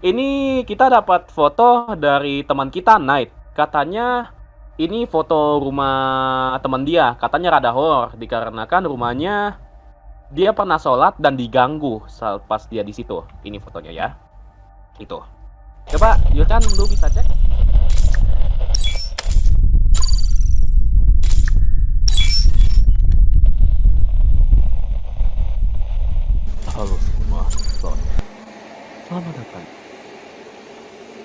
Ini kita dapat foto dari teman kita, Night. Katanya ini foto rumah teman dia. Katanya rada horor dikarenakan rumahnya dia pernah sholat dan diganggu saat pas dia di situ. Ini fotonya ya. Itu. Coba, Yulkan, lu bisa cek? Halo semua, selamat datang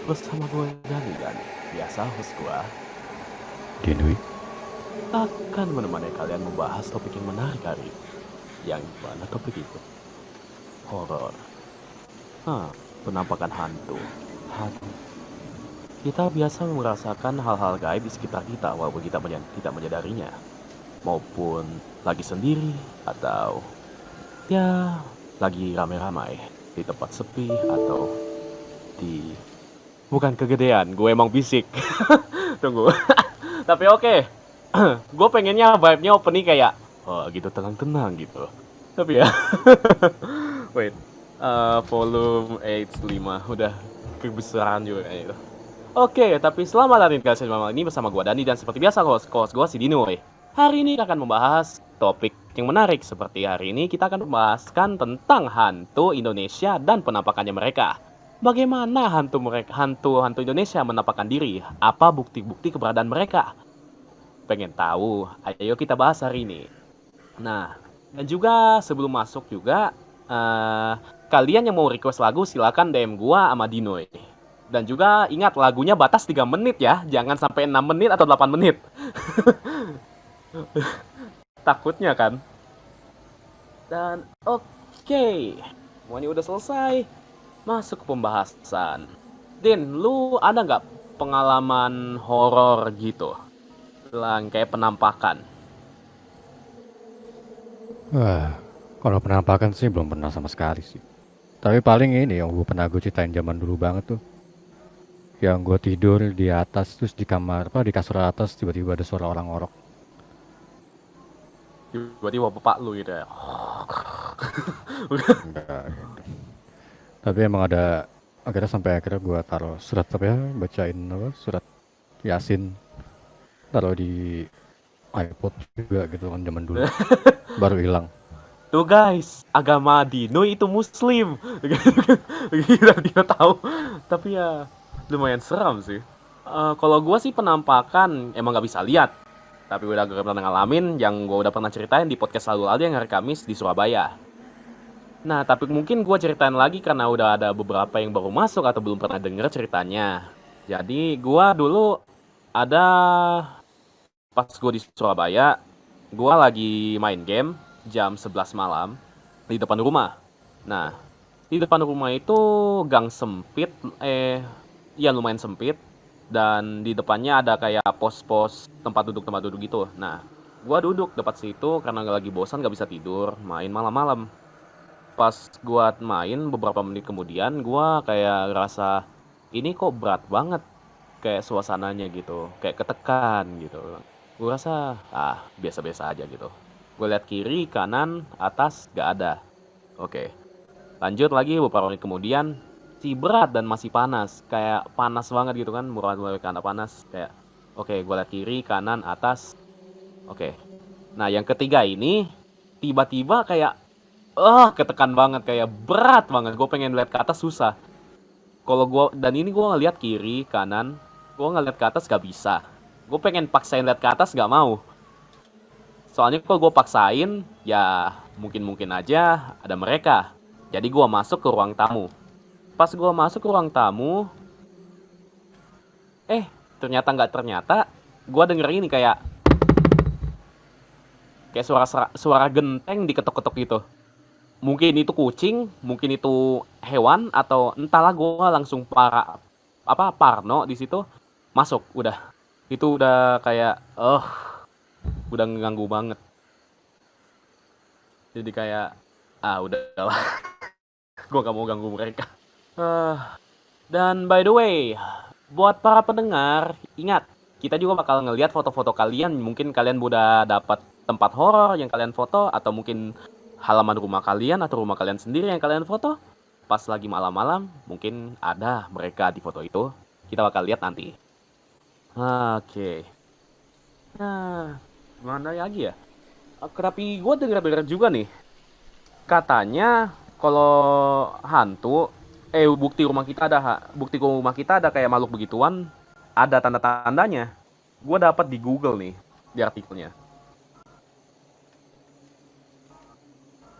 bersama gue Dani dan biasa host gue Denui. akan menemani kalian membahas topik yang menarik hari ini. Yang mana topik itu? Horor. Penampakan hantu. Kita biasa merasakan hal-hal gaib di sekitar kita walaupun kita tidak menyadarinya. Maupun lagi sendiri atau ya lagi rame-ramai di tempat sepi atau di... Bukan kegedean, gue emang bisik. Tunggu. Tapi oke. Gue pengennya vibe-nya opening kayak gitu tenang-tenang gitu. Tapi ya. Wait. Volume H5 udah kebesaran juga kayak gitu. Oke, tapi selamat datang di kalian malam ini bersama gue Dani dan seperti biasa host gue si Dinoy. Hari ini kita akan membahas topik yang menarik seperti hari ini kita akan membahaskan tentang hantu Indonesia dan penampakannya mereka. Bagaimana hantu Indonesia menampakkan diri? Apa bukti-bukti keberadaan mereka? Pengen tahu? Ayo kita bahas hari ini. Nah, dan juga sebelum masuk juga, kalian yang mau request lagu silakan DM gua sama Dinoy. Dan juga ingat lagunya batas 3 menit ya, jangan sampai 6 menit atau 8 menit. Takutnya kan. Dan oke, semuanya udah selesai. Masuk ke pembahasan. Din, lu ada nggak pengalaman horor gitu? Kayak penampakan. Wah, kalau penampakan sih belum pernah sama sekali sih. Tapi paling ini yang gue ceritain zaman dulu banget tuh. Yang gue tidur di atas terus di kamar di kasur atas tiba-tiba ada suara orang ngorok. Tiba-tiba bapak lu gitu ya. Enggak gitu. Tapi emang ada akhirnya gue taruh surat bacain surat Yasin taruh di iPod juga gitu kan zaman dulu. Baru hilang. Tuh guys, agama Dinoy itu Muslim. Kita tidak tahu. Tapi ya lumayan seram sih. Kalau gue sih penampakan emang nggak bisa lihat. Tapi udah pernah ngalamin yang gue udah pernah ceritain di podcast lalu ada yang hari Kamis di Surabaya. Nah, tapi mungkin gue ceritain lagi karena udah ada beberapa yang baru masuk atau belum pernah denger ceritanya. Jadi, gue dulu ada pas gue di Surabaya, gue lagi main game jam 11 malam di depan rumah. Nah, di depan rumah itu gang sempit, ya lumayan sempit. Dan di depannya ada kayak pos-pos tempat duduk gitu. Nah, gue duduk dekat situ karena lagi bosan gak bisa tidur, main malam-malam. Pas gua main beberapa menit kemudian gua kayak ngerasa ini kok berat banget kayak suasananya gitu, kayak ketekan gitu. Gua rasa biasa-biasa aja gitu. Gue lihat kiri, kanan, atas gak ada. Oke. Lanjut lagi beberapa menit kemudian si berat dan masih panas, kayak panas banget gitu kan, mulai karena panas kayak oke, gue lihat kiri, kanan, atas. Oke. Nah, yang ketiga ini tiba-tiba kayak ketekan banget kayak berat banget. Gue pengen lihat ke atas susah. Kalau gue dan ini gue ngeliat kiri kanan, gue ngeliat ke atas gak bisa. Gue pengen paksain lihat ke atas gak mau. Soalnya kalau gue paksain, ya mungkin aja ada mereka. Jadi gue masuk ke ruang tamu. Pas gue masuk ke ruang tamu, ternyata nggak ternyata, gue denger ini kayak suara genteng diketok-ketok gitu. Mungkin itu kucing, mungkin itu hewan atau entahlah, gue langsung parno di situ, masuk udah. Itu udah kayak udah ngeganggu banget. Jadi kayak udahlah. Gue gak mau ganggu mereka. Dan by the way, buat para pendengar, ingat, kita juga bakal ngelihat foto-foto kalian. Mungkin kalian udah dapat tempat horor yang kalian foto, atau mungkin halaman rumah kalian atau rumah kalian sendiri yang kalian foto. pas lagi malam-malam, mungkin ada mereka di foto itu. Kita bakal lihat nanti. Oke. Nah, mana lagi ya? Tapi gue dengar-dengar juga nih, katanya kalau hantu, bukti rumah kita ada kayak makhluk begituan, ada tanda-tandanya. Gue dapat di Google nih, di artikelnya.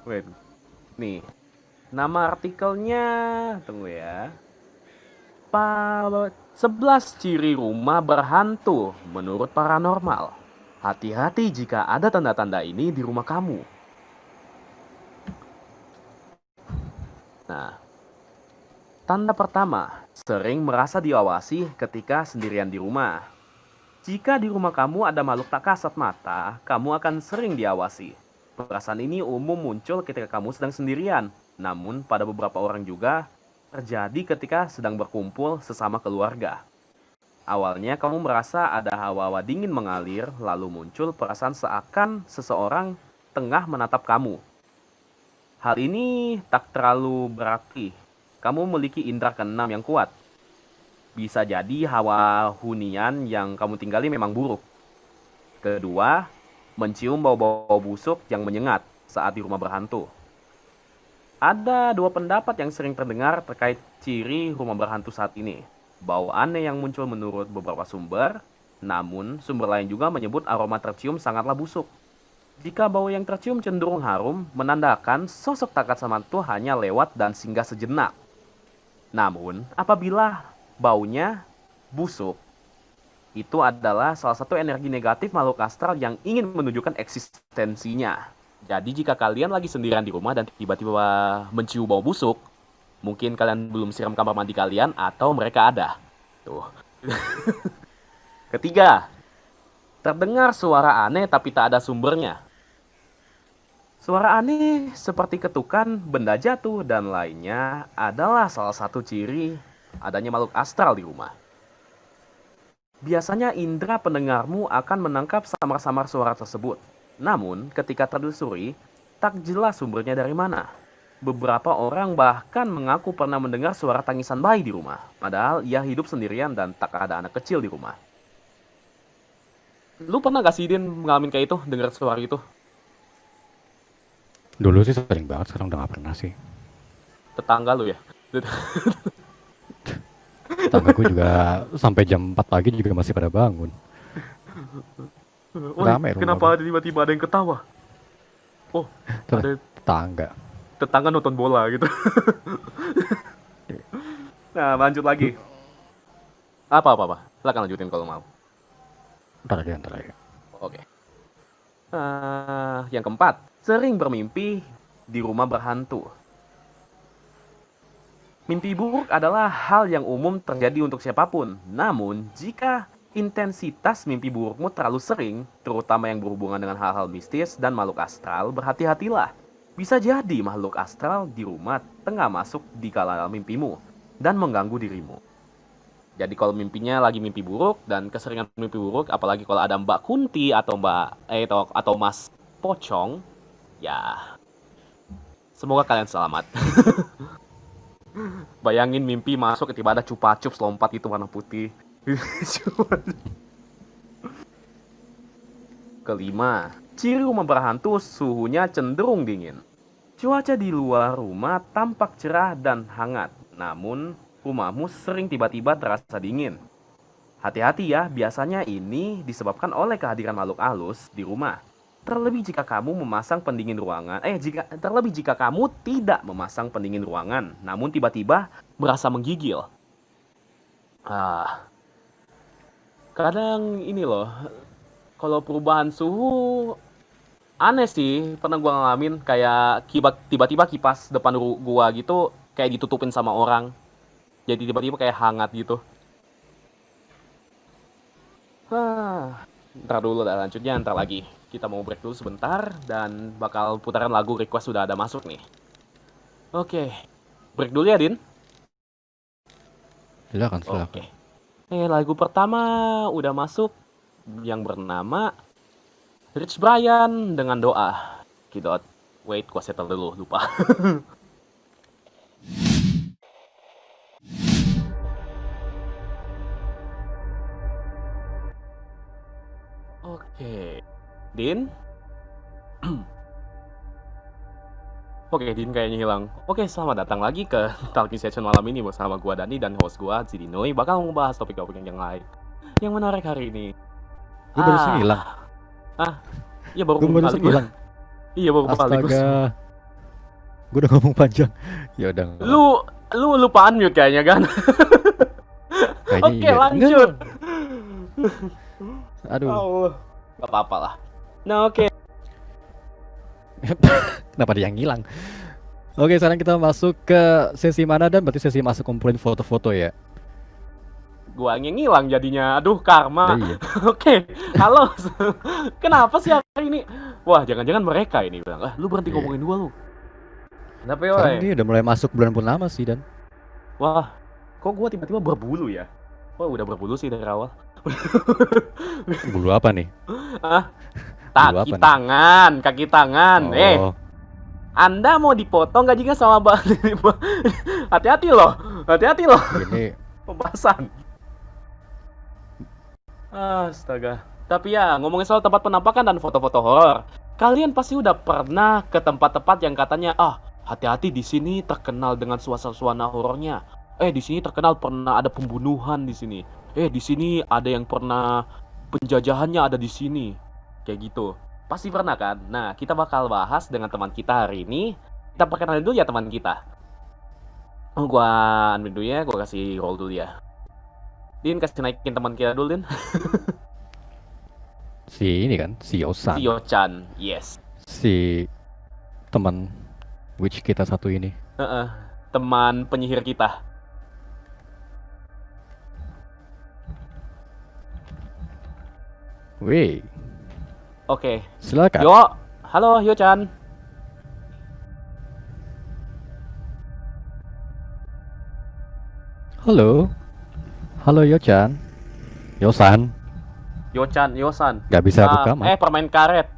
Wait, nih, nama artikelnya, tunggu ya. 11 ciri rumah berhantu menurut paranormal. Hati-hati jika ada tanda-tanda ini di rumah kamu. Nah, tanda pertama, sering merasa diawasi ketika sendirian di rumah. Jika di rumah kamu ada makhluk tak kasat mata, kamu akan sering diawasi. Perasaan ini umum muncul ketika kamu sedang sendirian, namun pada beberapa orang juga terjadi ketika sedang berkumpul sesama keluarga. Awalnya kamu merasa ada hawa-hawa dingin mengalir, lalu muncul perasaan seakan seseorang tengah menatap kamu. Hal ini tak terlalu berarti. Kamu memiliki indera keenam yang kuat. Bisa jadi hawa hunian yang kamu tinggali memang buruk. Kedua, mencium bau-bau busuk yang menyengat saat di rumah berhantu. Ada dua pendapat yang sering terdengar terkait ciri rumah berhantu saat ini. Bau aneh yang muncul menurut beberapa sumber, namun sumber lain juga menyebut aroma tercium sangatlah busuk. Jika bau yang tercium cenderung harum, menandakan sosok tak kasat mata hanya lewat dan singgah sejenak. Namun, apabila baunya busuk, itu adalah salah satu energi negatif makhluk astral yang ingin menunjukkan eksistensinya. Jadi jika kalian lagi sendirian di rumah dan tiba-tiba mencium bau busuk, mungkin kalian belum siram kamar mandi kalian atau mereka ada. Tuh. Ketiga, terdengar suara aneh tapi tak ada sumbernya. Suara aneh seperti ketukan, benda jatuh, dan lainnya adalah salah satu ciri adanya makhluk astral di rumah. Biasanya indera pendengarmu akan menangkap samar-samar suara tersebut. Namun, ketika tertelusuri, tak jelas sumbernya dari mana. Beberapa orang bahkan mengaku pernah mendengar suara tangisan bayi di rumah, padahal ia hidup sendirian dan tak ada anak kecil di rumah. Lu pernah gak sih, Din, ngalamin kayak itu, dengar suara itu? Dulu sih sering banget, sekarang udah gak pernah sih. Tetangga lu ya? Tetanggaku juga sampai jam 4 pagi juga masih pada bangun. Woi, Rame rumah kenapa gua. tiba-tiba ada yang ketawa? Oh, ada Tetangga. tetangga nonton bola gitu. Nah, lanjut lagi. Apa? Silakan lanjutin kalau mau. Ntar aja. Oke. Yang keempat, sering bermimpi di rumah berhantu. Mimpi buruk adalah hal yang umum terjadi untuk siapapun. Namun, jika intensitas mimpi burukmu terlalu sering, terutama yang berhubungan dengan hal-hal mistis dan makhluk astral, berhati-hatilah. Bisa jadi makhluk astral di rumah tengah masuk di kala mimpimu dan mengganggu dirimu. Jadi kalau mimpinya lagi mimpi buruk dan keseringan mimpi buruk, apalagi kalau ada Mbak Kunti atau atau Mas Pocong, ya semoga kalian selamat. Bayangin mimpi masuk tiba ada cupa-cups lompat itu warna putih. Kelima, ciri rumah berhantu suhunya cenderung dingin. Cuaca di luar rumah tampak cerah dan hangat, namun rumahmu sering tiba-tiba terasa dingin. Hati-hati ya, biasanya ini disebabkan oleh kehadiran makhluk halus di rumah. Terlebih jika kamu tidak memasang pendingin ruangan, namun tiba-tiba merasa menggigil. Kadang ini loh, kalau perubahan suhu aneh sih, pernah gua ngalamin kayak tiba-tiba kipas depan gua gitu kayak ditutupin sama orang. Jadi tiba-tiba kayak hangat gitu. Ntar dulu dah, lanjutnya ntar lagi. Kita mau break dulu sebentar dan bakal putaran lagu request sudah ada masuk nih. Oke. Break dulu ya, Din. Silakan. Oke. Lagu pertama udah masuk yang bernama Rich Brian dengan Doa. Wait, gua settle dulu, lupa. Oke. Din? Oke, Din kayaknya hilang. Oke, selamat datang lagi ke Talking Session malam ini bersama gua Dani dan host gua Zidinoy bakal membahas topik-topik yang lain yang menarik hari ini. Gue barusan hilang. Iya baru Gue barusan balik gua. hilang. Iya baru balik gua. Astaga. Gue udah ngomong panjang. Ya udah. nggak apa-apa. Lu lupa unmute kayaknya kan? Kayaknya Oke, iya. lanjut. Aduh. Allah. Gak apa-apa lah. Nah, oke. Kenapa dia yang hilang? Oke, sekarang kita masuk ke sesi mana, dan berarti sesi masuk kumpulin foto-foto ya. Gua yang ngilang jadinya. Aduh, karma. Iya. Oke, halo. Kenapa sih hari ini? Wah, jangan-jangan mereka ini bilang, lu berhenti Iya. ngomongin gua lu. Kenapa Sekarang ya? ini udah mulai masuk bulan purnama sih, dan Wah, kok gua tiba-tiba berbulu ya? Wah, udah berbulu sih dari awal. bulu apa nih? Bulu apa nih? Kaki tangan. Oh, Anda mau dipotong nggak jika sama Mbak? Hati-hati loh. ini Pembahasan. Astaga. Tapi ya, ngomongin soal tempat penampakan dan foto-foto horor, kalian pasti udah pernah ke tempat-tempat yang katanya, hati-hati di sini terkenal dengan suasana horornya. Di sini terkenal pernah ada pembunuhan di sini. Di sini ada yang pernah penjajahannya ada di sini. Kayak gitu. Pasti pernah kan? Nah, kita bakal bahas dengan teman kita hari ini. Kita perkenalin dulu ya teman kita. Gua unmute dulu ya, gua kasih roll dulu ya. Din, kasih naikin teman kita dulu, Din. si ini kan, si Yosan, Si Yo-chan, yes. si teman witch kita satu ini. Teman penyihir kita. Wih, Oke. silakan. Yo, halo Yo-chan. Halo Yochan, Yosan. Yosan. Gak bisa buka mic. Permain karet.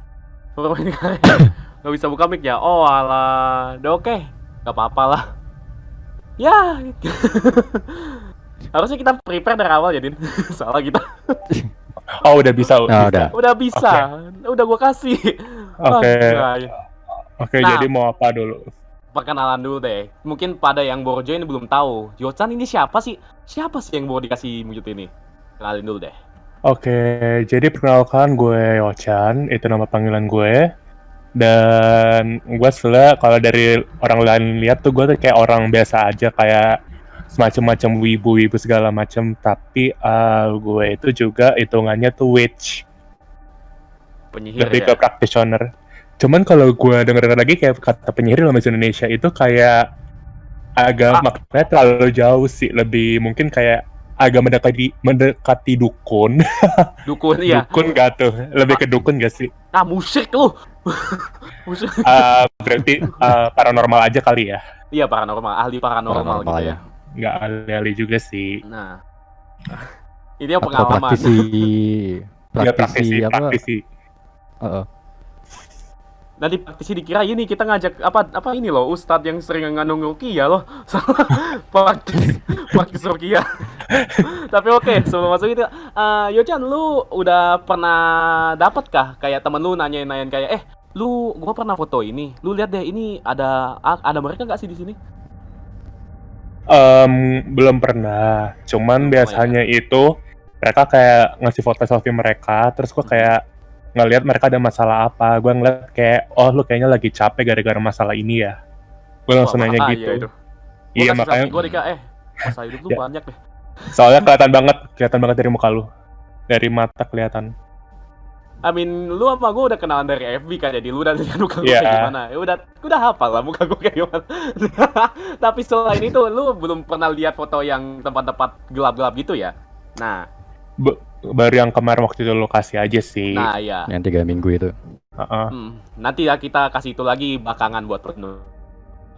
Gak bisa buka mic ya? Oh alah. Udah oke. Gak apa-apa lah. Ya. Harusnya kita prepare dari awal ya, Din. Salah kita. Oh, udah bisa. Udah bisa. Udah gua kasih. Oke. Oke, Nah. jadi mau apa dulu? Perkenalan dulu deh. Mungkin pada yang baru join belum tahu. Yo-chan ini siapa sih? Siapa sih yang baru dikasih mute ini? Kenalin dulu deh. Oke, jadi perkenalkan gue Yochan, itu nama panggilan gue. Dan gue sebenernya kalau dari orang lain lihat tuh gue tuh kayak orang biasa aja, kayak semacam-macam wibu-wibu segala macam. Tapi gue itu juga hitungannya tuh witch, Penyihir lebih ya. ke practitioner. Cuman kalau gue denger lagi kayak kata penyihir dalam bahasa Indonesia itu kayak agak maknanya terlalu jauh sih, lebih mungkin kayak agak mendekati dukun. Dukun iya. Dukun gak tuh? Lebih ke dukun gak sih? Musik lu. Musik. Berarti paranormal aja kali ya? Iya, ahli paranormal gitu ya. Nggak ahli-ahli juga sih. Nah. Ini yang Atau pengalaman. praktisi. Nanti praktisi dikira ini kita ngajak apa ini loh, ustadz yang sering ngandung ruqyah loh. Praktis ruqyah. Tapi oke, sebelum masuk itu, Yo-chan, lu udah pernah dapet kah kayak temen lu nanyain kayak gua pernah foto ini. Lu lihat deh, ini ada mereka nggak sih di sini? Belum pernah. Cuman biasanya itu mereka kayak ngasih foto selfie mereka, terus gua kayak ngelihat mereka ada masalah apa. Gue ngeliat kayak, lu kayaknya lagi capek gara-gara masalah ini ya. Gue langsung nanya gitu. Iya, makanya gue masalah hidup lu banyak deh. soalnya kelihatan banget dari muka lu, dari mata kelihatan. Lu sama gue udah kenalan dari FB kan, jadi lu udah lihat muka gue kayak gimana. Ya udah hafal lah muka gue kayak gimana. Tapi selain itu lu belum pernah lihat foto yang tempat-tempat gelap-gelap gitu ya? Nah, baru yang kemarin waktu itu lokasi aja sih. Nah ya. Yang 3 minggu itu. Nanti ya kita kasih itu lagi belakangan buat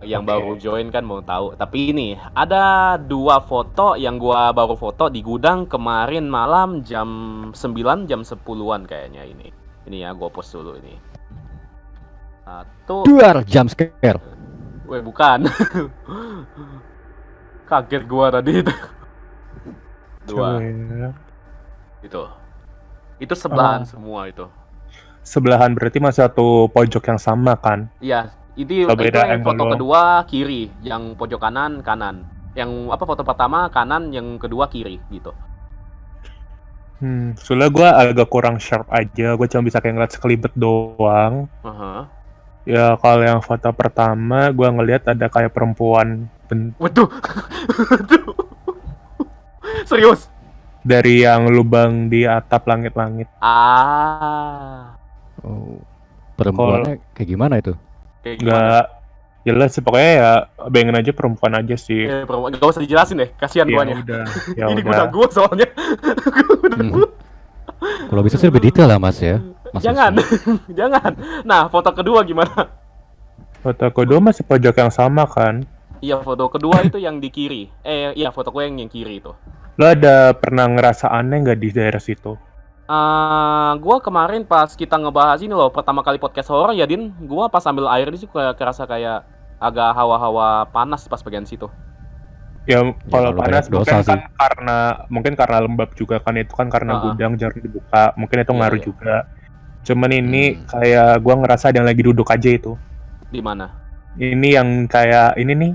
yang baru join kan mau tahu. Tapi ini ada 2 foto yang gua baru foto di gudang kemarin malam jam 9 jam 10-an kayaknya ini. Ini ya gua post dulu ini. 1 Duar jump scare. Bukan. Kaget gua tadi itu. 2 itu. Itu sebelahan Oh. semua itu. Sebelahan berarti masih satu pojok yang sama kan? Iya, itu Beda yang foto angle. kedua kiri, yang pojok kanan kanan. Yang foto pertama kanan, yang kedua kiri gitu. Soalnya gue agak kurang sharp aja, gue cuma bisa kayak ngeliat sekelibet doang. Aha. Ya kalau yang foto pertama gue ngeliat ada kayak perempuan Waduh. Waduh. Serius? dari yang lubang di atap langit-langit. Ah. Oh, perempuannya kayak gimana itu? Kayak gimana? Nggak jelas sih, pokoknya ya bayangin aja perempuan aja sih. Perempuan. Gak usah dijelasin deh, kasihan Ya guanya. udah, ya Ini udah. gudang gua soalnya. Gudang gua. Kalau bisa sih lebih detail lah mas ya. Mas Jangan. Wisnu. Jangan. Nah, foto kedua gimana? Foto kedua masih pojok yang sama kan? Iya, foto kedua itu yang di kiri. Iya, foto gue yang kiri itu. Lo ada pernah ngerasa aneh nggak di daerah situ? Gua kemarin pas kita ngebahas ini loh, pertama kali podcast horor ya, Din. Gua pas ambil air di situ kayak kerasa kayak agak hawa-hawa panas pas bagian situ. Ya kalau kalau panas banyak dosa mungkin kan karena lembab juga kan, itu kan karena gudang jarang dibuka, mungkin itu Iya, ngaruh iya. juga. Cuman ini kayak gua ngerasa ada yang lagi duduk aja itu. Di mana? Ini yang kayak ini nih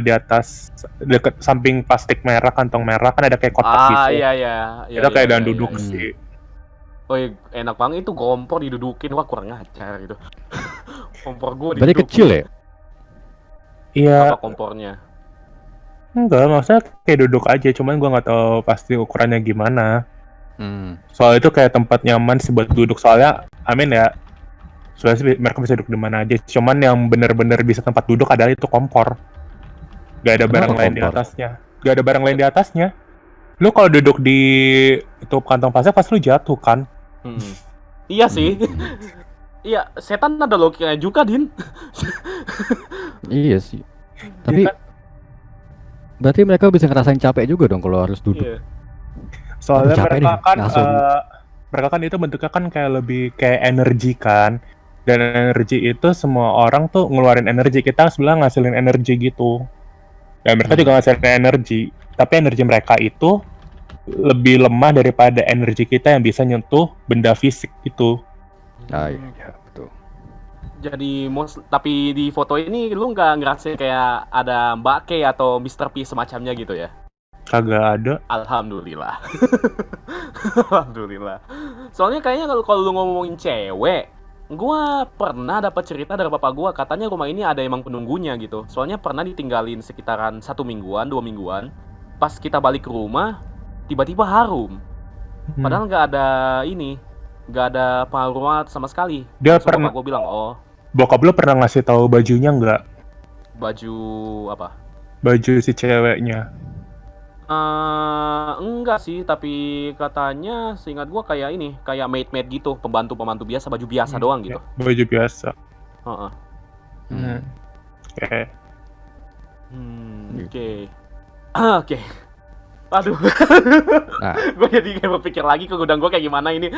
di atas deket samping plastik merah, kantong merah kan ada kayak kotak gitu. Iya, iya. Itu kayak dan iya, duduk iya. sih. Oh, iya, enak banget itu kompor didudukin. Wah, kurang ajar itu. Kompor gua Berarti didudukin. kecil ya? Iya, Apa kompornya? enggak, maksudnya kayak duduk aja, cuman gua nggak tahu pasti ukurannya gimana. Soal itu kayak tempat nyaman sih buat duduk, soalnya amin ya. Soalnya sih mereka bisa duduk di mana aja. Cuman yang bener-bener bisa tempat duduk adalah itu kompor. Gak ada barang Kenapa lain di kompor? atasnya. Gak ada barang lain di atasnya. Lu kalau duduk di itu kantong plastik pasti lu jatuh kan? Iya sih. Iya, setan ada logikanya juga, Din. Iya sih. Tapi berarti mereka bisa ngerasain capek juga dong kalau harus duduk. Iya. Soalnya Aduh, capek mereka nih, kan ngaso. mereka kan itu bentuknya kan kayak lebih kayak energi kan. Dan energi itu semua orang tuh ngeluarin energi, kita sebelah ngasilin energi gitu. Dan mereka juga ngasilin energi, tapi energi mereka itu lebih lemah daripada energi kita yang bisa nyentuh benda fisik gitu. Ah iya betul. Jadi tapi di foto ini lu nggak ngerasain kayak ada Mbak K atau Mr. P semacamnya gitu ya? Kagak ada. Alhamdulillah. Alhamdulillah. Soalnya kayaknya kalau lu ngomongin cewek, gua pernah dapat cerita dari bapak gua, katanya rumah ini ada emang penunggunya gitu. Soalnya pernah ditinggalin sekitaran 1 mingguan, 2 mingguan. Pas kita balik ke rumah, tiba-tiba harum. Padahal nggak ada pengaruh sama sekali. Dia So, pernah. bapak gua bilang, oh, Bokap lu pernah ngasih tahu bajunya nggak? baju apa? Baju si ceweknya. Enggak sih, tapi katanya seingat gua kayak maid gitu, pembantu biasa, baju biasa doang gitu. Baju biasa. Heeh. Oke. Oke. Oke. Aduh. Nah, Gua jadi kayak berpikir lagi ke gudang gua kayak gimana ini.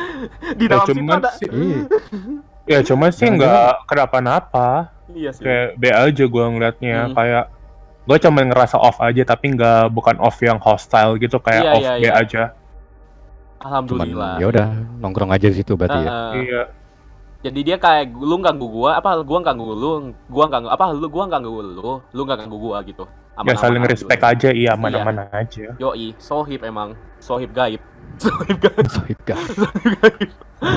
Di dalam situ cuman ada. sih, iya. ya cuman sih nggak kenapa-napa. Iya sih. Kayak B aja gue ngeliatnya, Hmm. kayak gue cuma ngerasa off aja, tapi bukan off yang hostile gitu, kayak Iya, off iya, B iya. aja. Cuman Alhamdulillah. ya udah nongkrong aja di situ berarti ya. Iya. Jadi dia kayak lu ganggu gua, gua ganggu lu, gua ganggu lu nggak ganggu gua gitu. Ya saling respect aja, iya aman-aman aja. Yoi, sohib emang, sohib gaib. Sohib gaib. Sohib guys.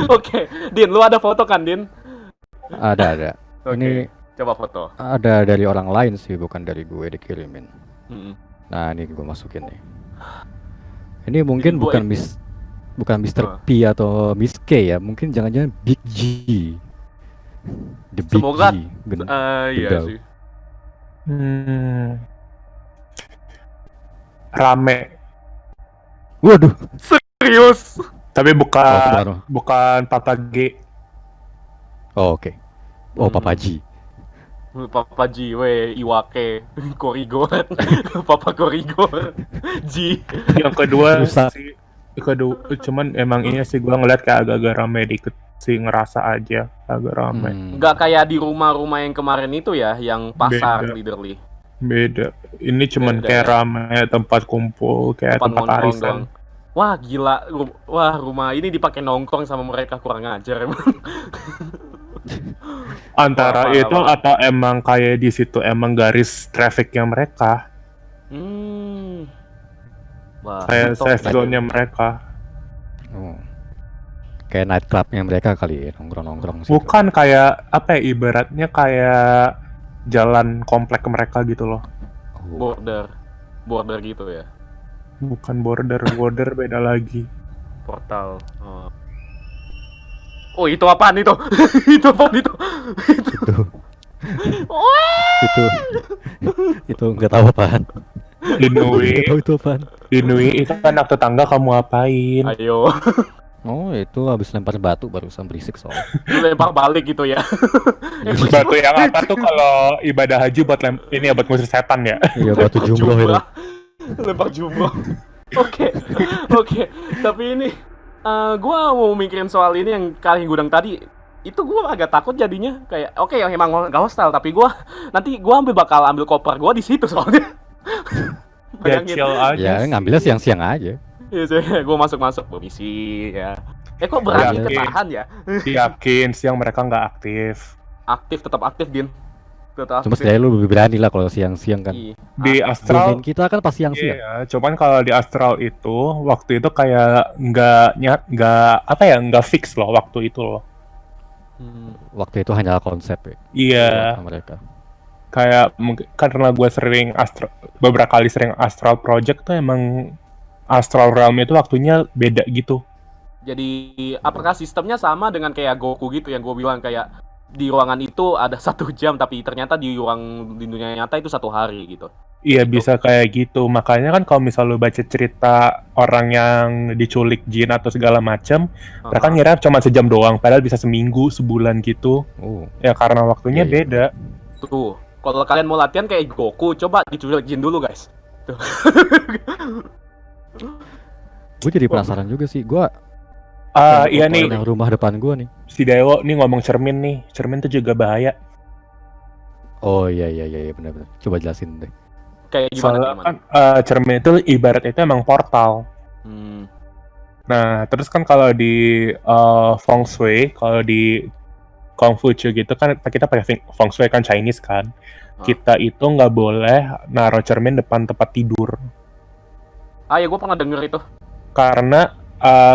Oke, Din, lu ada foto kan, Din? Ada. Oke, Ini coba foto. ada dari orang lain sih, bukan dari gue dikirimin. Mm-mm. Nah, ini gue masukin nih. Ini mungkin Jadi gue- bukan Mr. P atau Miss K ya, mungkin jangan-jangan Big G. The Big Semoga- G. Iya Gendal. sih. Rame, Waduh. Serius? tapi Oh, bukan Papa G. Oh, oke. Oh, Papa G. Papa G, Iwake, Korigor, Papa Korigor, G. Yang kedua Rusak. sih, cuman emang ini sih gue ngeliat kayak agak-agak rame dikit sih, ngerasa aja agak rame. Nggak kayak di rumah-rumah yang kemarin itu ya, yang pasar Beda. literally. Beda. Ini cuman Beda, kayak ya? rame, tempat kumpul, kayak tempat nongkrong arisan. doang. Wah gila, wah rumah ini dipakai nongkrong sama mereka, kurang ajar emang. Antara Wah, parah itu parah. atau emang kayak di situ emang garis trafficnya mereka, Hmm. Wah, kayak top safe sih. zone-nya mereka. Oh, kayak night clubnya mereka kali ya, nongkrong-nongkrong situ. Bukan kayak apa ya, ibaratnya kayak jalan komplek mereka gitu loh. Oh, Border gitu ya. Bukan border beda lagi. Portal. Oh itu apaan itu? Itu apaan itu? itu Wah. itu itu nggak tahu apaan. Inui, Nggak tahu itu apaan. Inui itu anak tetangga kamu apain? Ayo, Oh, itu habis lempar batu barusan berisik soalnya. lempar balik gitu ya. Batu yang apa tuh kalau ibadah haji buat ini ya buat ngusir setan ya? Iya, batu jumroh itu. Lempar jumroh. Oke, oke. Tapi ini, gua mau mikirin soal ini yang kali gudang tadi. Itu gua agak takut jadinya kayak, oke ya emang nggak hostel, tapi gua nanti bakal ambil koper gua di situ soalnya. Ya Bayangin. chill aja Ya, sih. ngambilnya siang-siang aja. Iya, gue masuk permisi ya. Kok berani Yakin. ketahan ya? Yakin siang mereka nggak aktif. Tetap aktif, Din. Tetap Cuma aktif. setidaknya lu lebih berani lah kalau siang-siang kan. Iya. Di astral, Domain kita kan pas siang-siang. iya. Cuman kalau di astral itu waktu itu kayak nggak fix loh waktu itu loh. Waktu itu hanya konsep ya. Iya. Sama mereka. Kayak mungkin karena gue beberapa kali sering astral project tuh emang astral realm itu waktunya beda gitu. Jadi apakah sistemnya sama dengan kayak Goku gitu yang gue bilang kayak di ruangan itu ada 1 jam tapi ternyata di dunia nyata itu 1 hari gitu. Iya bisa kayak gitu. Makanya kan kalau misal lu baca cerita orang yang diculik jin atau segala macam, mereka ngira cuma sejam doang, padahal bisa seminggu, sebulan gitu. Oh, Ya karena waktunya Iya, iya. beda. Tuh, kalau kalian mau latihan kayak Goku, coba diculik jin dulu guys. Tuh. gue jadi penasaran juga sih. Gue Iya nih, yang rumah depan gue nih. si Dewo nih ngomong cermin nih. Cermin tuh juga bahaya. Oh iya benar-benar. Coba jelasin deh. Kayak gimana? Soalnya kan cermin itu ibarat itu emang portal. Hmm. Nah, terus kan kalau di feng shui, kalau di Kongfucu gitu kan kita pakai feng shui kan Chinese kan. Kita itu nggak boleh naruh cermin depan tempat tidur. Ya gue pernah denger itu. Karena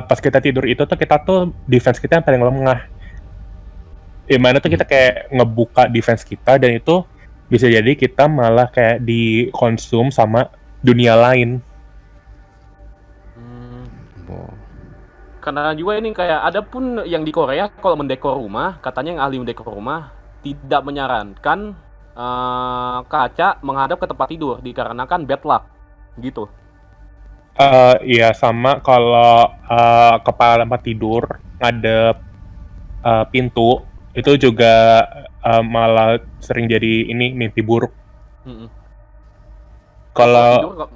pas kita tidur itu tuh kita tuh defense kita yang paling lemah. Dimana tuh kita kayak ngebuka defense kita dan itu bisa jadi kita malah kayak dikonsum sama dunia lain. Oh. Karena juga ini kayak ada pun yang di Korea kalau mendekor rumah, katanya yang ahli mendekor rumah tidak menyarankan kaca menghadap ke tempat tidur dikarenakan bad luck gitu. Iya sama kalau kepala tempat tidur ngadep pintu itu juga malah sering jadi ini mimpi buruk. Kalau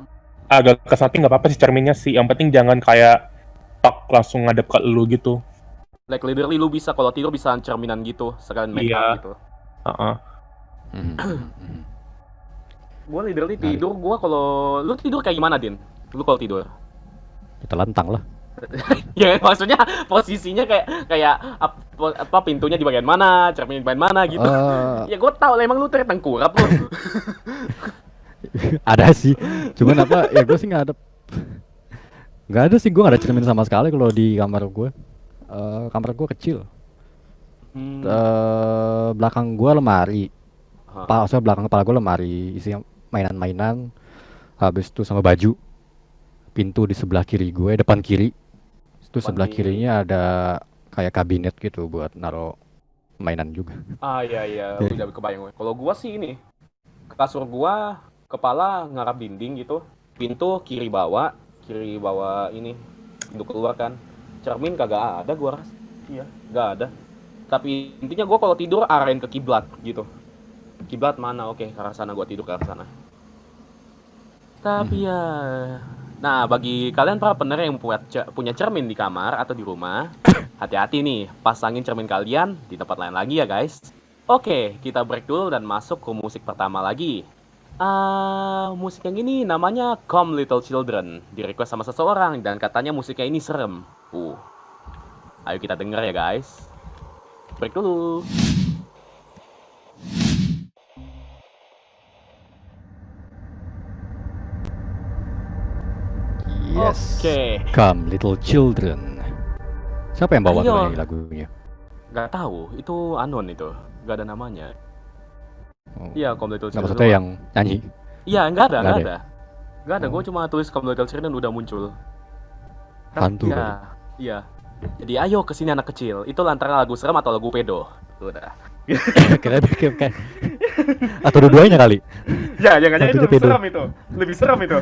agak ke samping nggak apa-apa sih cerminnya sih, yang penting jangan kayak tok langsung ngadep ke lu gitu. Like literally lu bisa kalau tidur bisa cerminan gitu sekalian make up gitu. Gue literally tidur, kalau lu tidur kayak gimana, Din? Lu kalau tidur? Kita lantang lah. Ya maksudnya posisinya kayak apa pintunya di bagian mana, cermin di bagian mana gitu. Ya gue tahu lah emang lu tertengkurap lu. Ada sih, cuman apa ya gue sih nggak ada sih, gue nggak ada cermin sama sekali kalau di kamar gue. Kamar gue kecil. Belakang gue lemari. Maksudnya belakang kepala gue lemari isinya mainan-mainan. Habis itu sama baju. Pintu di sebelah kiri gue, depan kiri. Itu sebelah kirinya ada kayak kabinet gitu buat naro mainan juga. Iya, udah kebayang gue. Kalau gue sih ini, kasur gue kepala ngarap dinding gitu. Pintu kiri bawah ini pintu keluar kan. Cermin kagak ada gue rasa. Iya, nggak ada. Tapi intinya gue kalau tidur arahin ke kiblat gitu. Kiblat mana? Oke, ke arah sana gue tidur ke arah sana. Tapi ya, nah bagi kalian para pendengar yang punya cermin di kamar atau di rumah, hati-hati nih, pasangin cermin kalian di tempat lain lagi ya guys. Oke, kita break dulu dan masuk ke musik pertama lagi. Musik yang ini namanya Come Little Children. Di-request sama seseorang dan katanya musiknya ini serem. Ayo kita denger ya guys. Break dulu. Yes. Oke. Come Little Children. Siapa yang bawa Ayo. ini lagunya? Gak tahu, itu anon itu. Gak ada namanya. Oh. Iya, Come Little Nggak Children. maksudnya yang nyanyi. Iya, nggak ada. Nggak Nggak ada, Oh. gue cuma tulis Come Little Children udah muncul. Hantu Iya, iya. Jadi ayo kesini anak kecil. Itu antara lagu serem atau lagu pedo. Udah. Kira kayak atau dua-duanya kali. Ya, jangan-jangan itu Hantunya lebih pedo. serem itu. Lebih serem itu.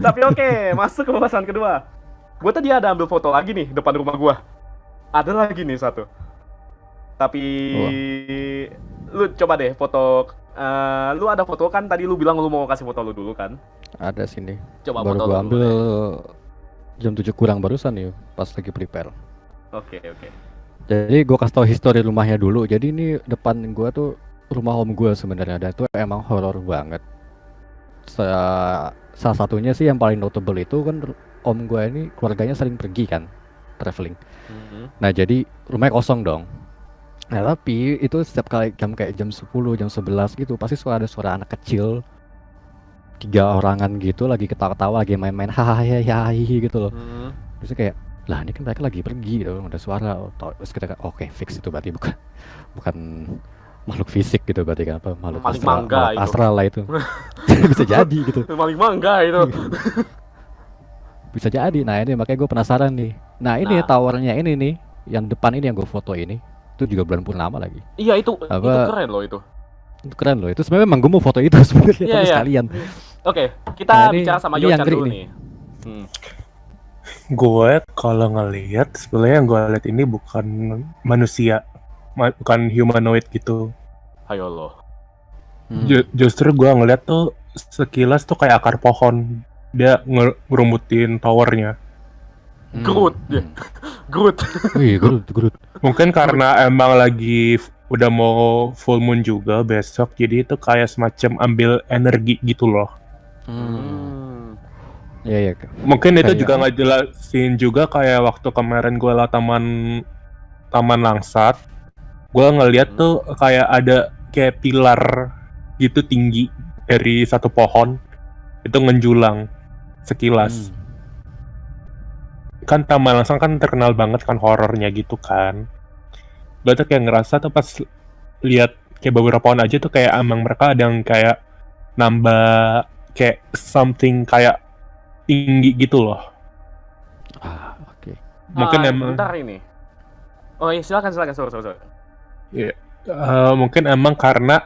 Tapi oke, masuk ke pembahasan kedua. Gue tadi ada ambil foto lagi nih depan rumah gue. Ada lagi nih satu. Tapi lu coba deh foto. Lu ada foto kan? Tadi lu bilang lu mau kasih foto lu dulu kan? Ada sini. Coba Baru foto gua lu ambil dulu jam 7 kurang barusan nih pas lagi prepare. Oke. Jadi gua kasih tau histori rumahnya dulu. Jadi ini depan gua tuh rumah om gua sebenarnya, dan itu emang horor banget. Salah satunya sih yang paling notable itu kan om gua ini keluarganya sering pergi kan, traveling. Nah jadi rumahnya kosong dong. Nah tapi itu setiap kali kayak jam 10, jam 11 gitu pasti suka ada suara anak kecil 3 orangan gitu lagi ketawa-tawa, lagi main-main hahaha gitu loh. Terus kayak, lah ini kan mereka lagi pergi gitu, ada suara. Terus kita oke, fix itu berarti bukan makhluk fisik gitu, berarti kan apa, makhluk Maling astral, mangga makhluk itu. astral lah itu. Bisa jadi gitu, Paling mangga itu. bisa jadi. Nah ini makanya gue penasaran nih. Nah ini Nah. towernya ini nih, yang depan ini yang gue foto ini, itu juga bulan purnama lagi. Iya itu Apa? keren loh itu. Itu keren loh. Itu sebenarnya emang gue mau foto itu sebenarnya, Iya, tapi iya. sekalian. Oke, kita Nah, ini- bicara sama ini yang Yochan ngeri dulu nih. nih. Gue kalau ngelihat sebenarnya yang gue lihat ini bukan manusia, bukan humanoid gitu. Ayo lo. Justru gue ngeliat tuh sekilas tuh kayak akar pohon. Dia ngerumbutin towernya. Groot, ya. Groot. Wih, Groot. Mungkin karena emang lagi udah mau full moon juga besok, jadi itu kayak semacam ambil energi gitu loh. Iya. Mungkin itu Kayak- juga ngejelasin juga kayak waktu kemarin gue lah taman Langsat, gue ngeliat tuh kayak ada kayak pilar gitu tinggi dari satu pohon itu menjulang sekilas. Kan Taman Langsat kan terkenal banget kan horornya gitu kan. Gue tuh kayak ngerasa tuh pas lihat kayak beberapa pohon aja tuh kayak emang mereka ada yang kayak nambah kayak something kayak tinggi gitu loh. Oke. Mungkin emang Bentar ini. Oh iya silakan. Sorry. mungkin emang karena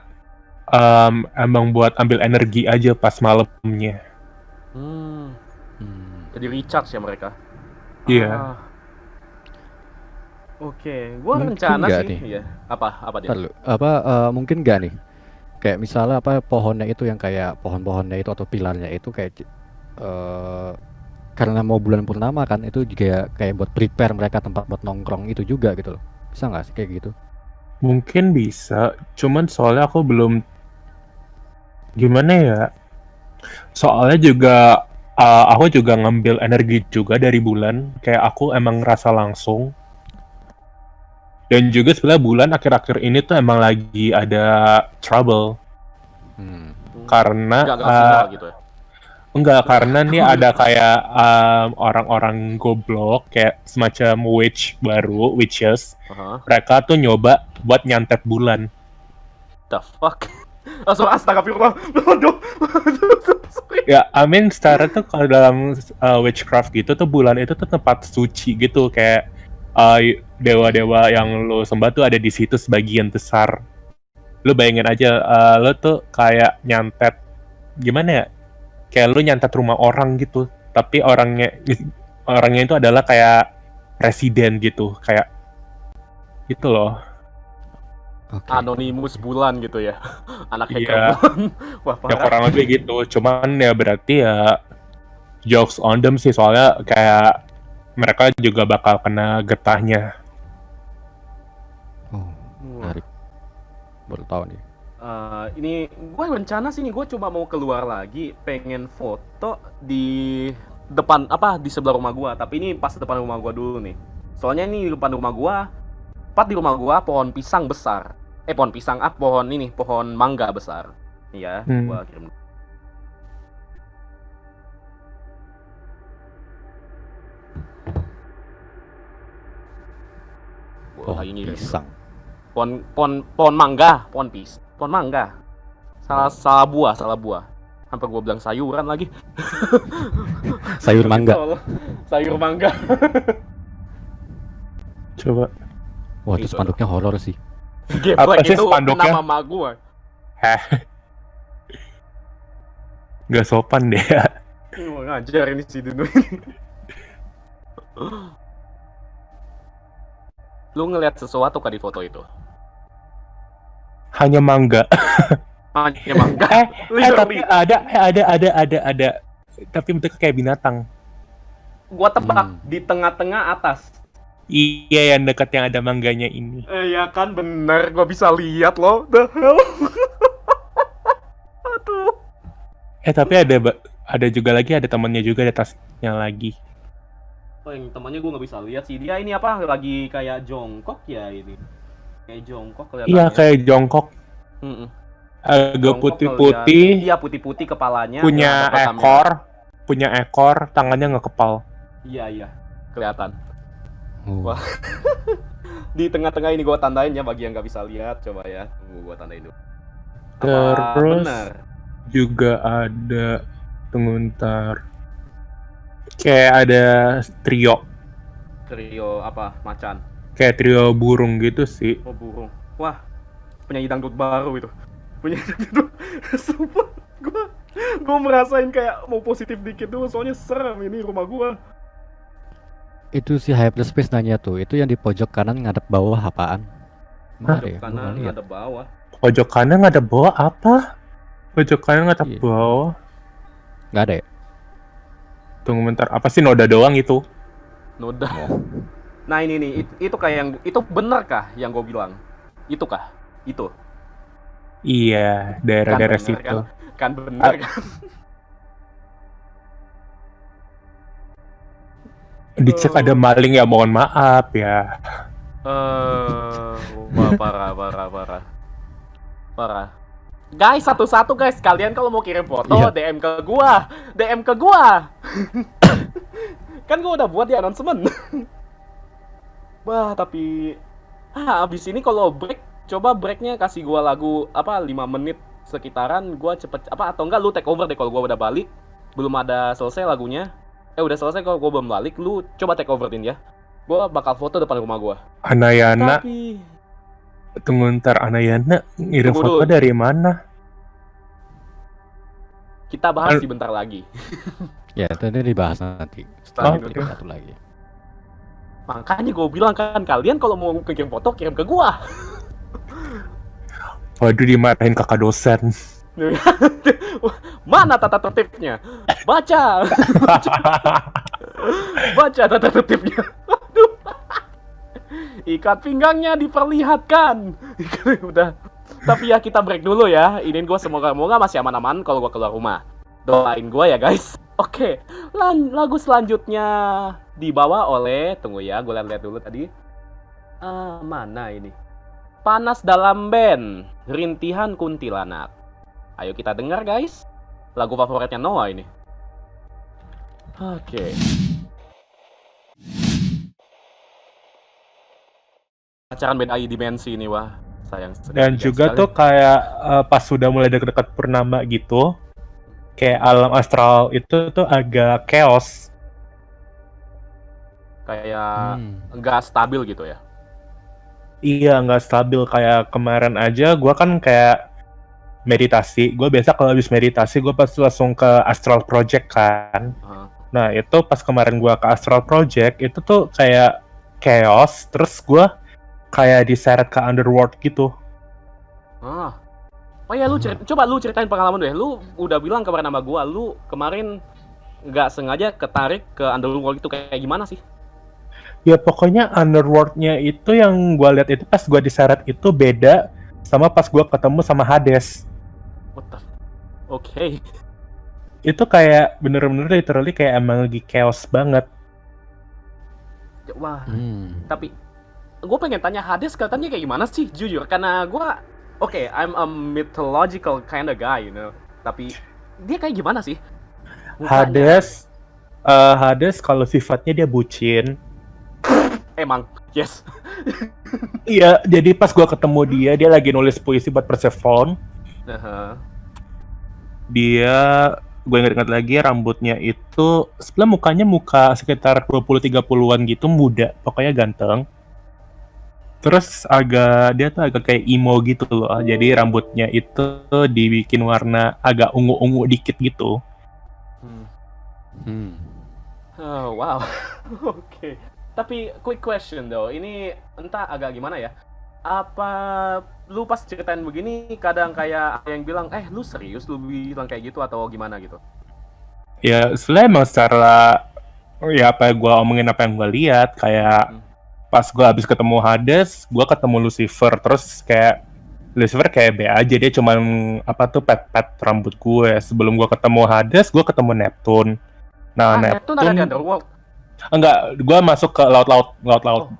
emang buat ambil energi aja pas malamnya. Jadi recharge ya mereka. Iya. Oke, gua Mungkin rencana nggak sih. nih. Iya. Apa dia? Ntar lu, mungkin gak nih? Kayak misalnya apa pohonnya itu yang kayak pohon-pohonnya itu atau pilarnya itu kayak karena mau bulan purnama kan, itu juga kayak buat prepare mereka tempat buat nongkrong itu juga gitu loh. Bisa nggak sih kayak gitu? Mungkin bisa, cuman soalnya aku belum gimana ya. Soalnya juga aku juga ngambil energi juga dari bulan, kayak aku emang ngerasa langsung. Dan juga sebenarnya bulan akhir-akhir ini tuh emang lagi ada trouble karena Nggak sinyal gitu ya. enggak, karena nih ada kayak orang-orang goblok kayak semacam witches. Mereka tuh nyoba buat nyantet bulan. The fuck? Langsung astagfirullah. Aduh. Sorry. Ya, I mean secara tuh kalau dalam witchcraft gitu tuh bulan itu tuh tempat suci gitu, kayak dewa-dewa yang lo sembah tuh ada di situ sebagian besar. Lo bayangin aja, lo tuh kayak nyantet, gimana ya? Kayak lo nyantet rumah orang gitu, tapi orangnya itu adalah kayak residen gitu, kayak gitu loh. Oke. Anonymous bulan gitu ya. Anak hacker Iya. bulan. Wah, Ya parah. kurang lebih gitu, cuman ya berarti ya jokes on them sih, soalnya kayak mereka juga bakal kena getahnya. Oh, menarik. Baru tahu nih. Ini gue rencana sih nih, gue coba mau keluar lagi, pengen foto di depan di sebelah rumah gue. Tapi ini pas depan rumah gue dulu nih. Soalnya ini di depan rumah gue, tepat di rumah gue pohon pisang besar. Pohon mangga besar. Iya, gue kirim. Pohon pisang. Pohon mangga, pohon mangga. Salah buah. Sampai gue bilang sayuran lagi. Sayur mangga. Sayur mangga. Coba. Wah, itu spanduknya horor sih. Geblek sih itu spanduknya? nama mama gue. Gak sopan deh ya. Mau ngajar ini si Dunu ini. Lu ngeliat sesuatu kah di foto itu? Hanya mangga. Hanya mangga. Tapi ada. Tapi bentuknya kayak binatang. Gua tebak di tengah-tengah atas. Iya, yang dekat yang ada mangganya ini. Ya kan bener, gua bisa lihat loh. The hell? Aduh. Tapi ada juga lagi, ada temannya juga di atasnya lagi. Oh, yang temannya gua nggak bisa lihat sih. Dia ini lagi kayak jongkok ya ini. Kayak jongkok kelihatannya. Iya, kayak jongkok. Agak putih-putih. Iya, putih-putih kepalanya. Punya ekor, tangannya ngekepal. Iya, kelihatan. Wah. Di tengah-tengah ini gua tandain ya bagi yang nggak bisa lihat, coba ya. Tunggu gua tandain dulu. Terus benar? Juga ada, tunggu bentar. Kayak ada trio macan. Kayak trio burung gitu sih. Oh, burung. Wah, penyanyi dangdut baru itu. Penyanyi dangdut. Sumpah, gua merasain kayak mau positif dikit dulu, soalnya serem ini rumah gua. Itu si Hyperspace nanya tuh, itu yang di pojok kanan ngadep bawah apaan? Pojok kanan ngadep bawah. Pojok kanan ngadep bawah apa? Pojok kanan ngadep bawah? Nggak ada ya? Tunggu bentar, apa sih noda doang itu? Noda. Nah ini nih, itu kayak yang itu bener kah yang gue bilang? Itu kah? Itu. Iya, daerah-daerah situ. Kan bener kan? Dicek ada maling ya, mohon maaf ya. Wah, parah. Guys, satu-satu guys, kalian kalau mau kirim foto DM ke gua. Kan gua udah buat di announcement. Wah, tapi abis ini kalau break, coba breaknya kasih gua lagu 5 menit sekitaran, gua cepet atau enggak lu take over deh kalau gua udah balik. Belum ada selesai lagunya. Udah selesai kalau gua belum balik, lu coba take overin ya. Gua bakal foto depan rumah gua. Anayana. Tunggu ntar, Anayana ngirim foto dari mana? Kita bahas bentar lagi. Ya, itu dibahas nanti. Setelah satu lagi. Makanya gue bilang kan, kalian kalau mau kirim foto, kirim ke gua. Waduh, dimarahin kakak dosen. Mana tata tertibnya? Baca tata tertibnya. Aduh. Ikat pinggangnya diperlihatkan. Udah. Tapi ya kita break dulu ya. Ini gue semoga masih aman-aman kalau gue keluar rumah. Doain gue ya guys. Oke, lagu selanjutnya dibawa oleh, tunggu ya, gue lihat dulu tadi. Mana ini? Panas Dalam Band, Rintihan Kuntilanak. Ayo kita dengar guys. Lagu favoritnya Noah ini. Oke. Pacaran beda dimensi ini, wah. Sayang. Dan juga sekali tuh kayak pas sudah mulai dekat-dekat purnama gitu, kayak alam astral itu tuh agak chaos. Kayak nggak stabil gitu ya? Iya, nggak stabil. Kayak kemarin aja gue kan kayak meditasi. Gue biasa kalau habis meditasi gue pasti langsung ke astral project kan. Nah itu pas kemarin gue ke astral project itu tuh kayak chaos. Terus gue kayak diseret ke underworld gitu. Oh ya, coba lu ceritain pengalaman deh. Lu udah bilang kemarin sama gua, lu kemarin nggak sengaja ketarik ke underworld itu, kayak gimana sih? Ya pokoknya underworld-nya itu yang gua lihat itu pas gua diseret itu beda sama pas gue ketemu sama Hades. What the Oke. Itu kayak bener-bener literally kayak emang lagi chaos banget. Wah, Hmm. tapi gue pengen tanya Hades katanya kayak gimana sih, jujur, karena gue I'm a mythological kind of guy, you know, tapi dia kayak gimana sih mukanya? Hades kalau sifatnya dia bucin. Emang yes. Iya, jadi pas gue ketemu dia lagi nulis puisi buat Persephone. Aha. Dia, gue ingat lagi rambutnya itu, sebelah mukanya muka sekitar 20-30-an gitu, muda, pokoknya ganteng. Terus dia tuh agak kayak emo gitu loh, jadi rambutnya itu dibikin warna agak ungu-ungu dikit gitu. Hmm. Hmm. Oh, wow. Oke. Tapi quick question though, ini entah agak gimana ya? Apa lu pas ceritain begini kadang kayak ada yang bilang, lu serius lu bilang kayak gitu atau gimana gitu? Ya, sebenarnya emang secara, ya apa gue omongin apa yang gue lihat, kayak pas gue habis ketemu Hades, gue ketemu Lucifer, terus kayak Lucifer kayak be aja, dia cuman apa tuh pet rambut gue. Sebelum gue ketemu Hades, gue ketemu Neptune. Nah, Neptune ada di Neptune Underworld. enggak, gue masuk ke laut. Oh,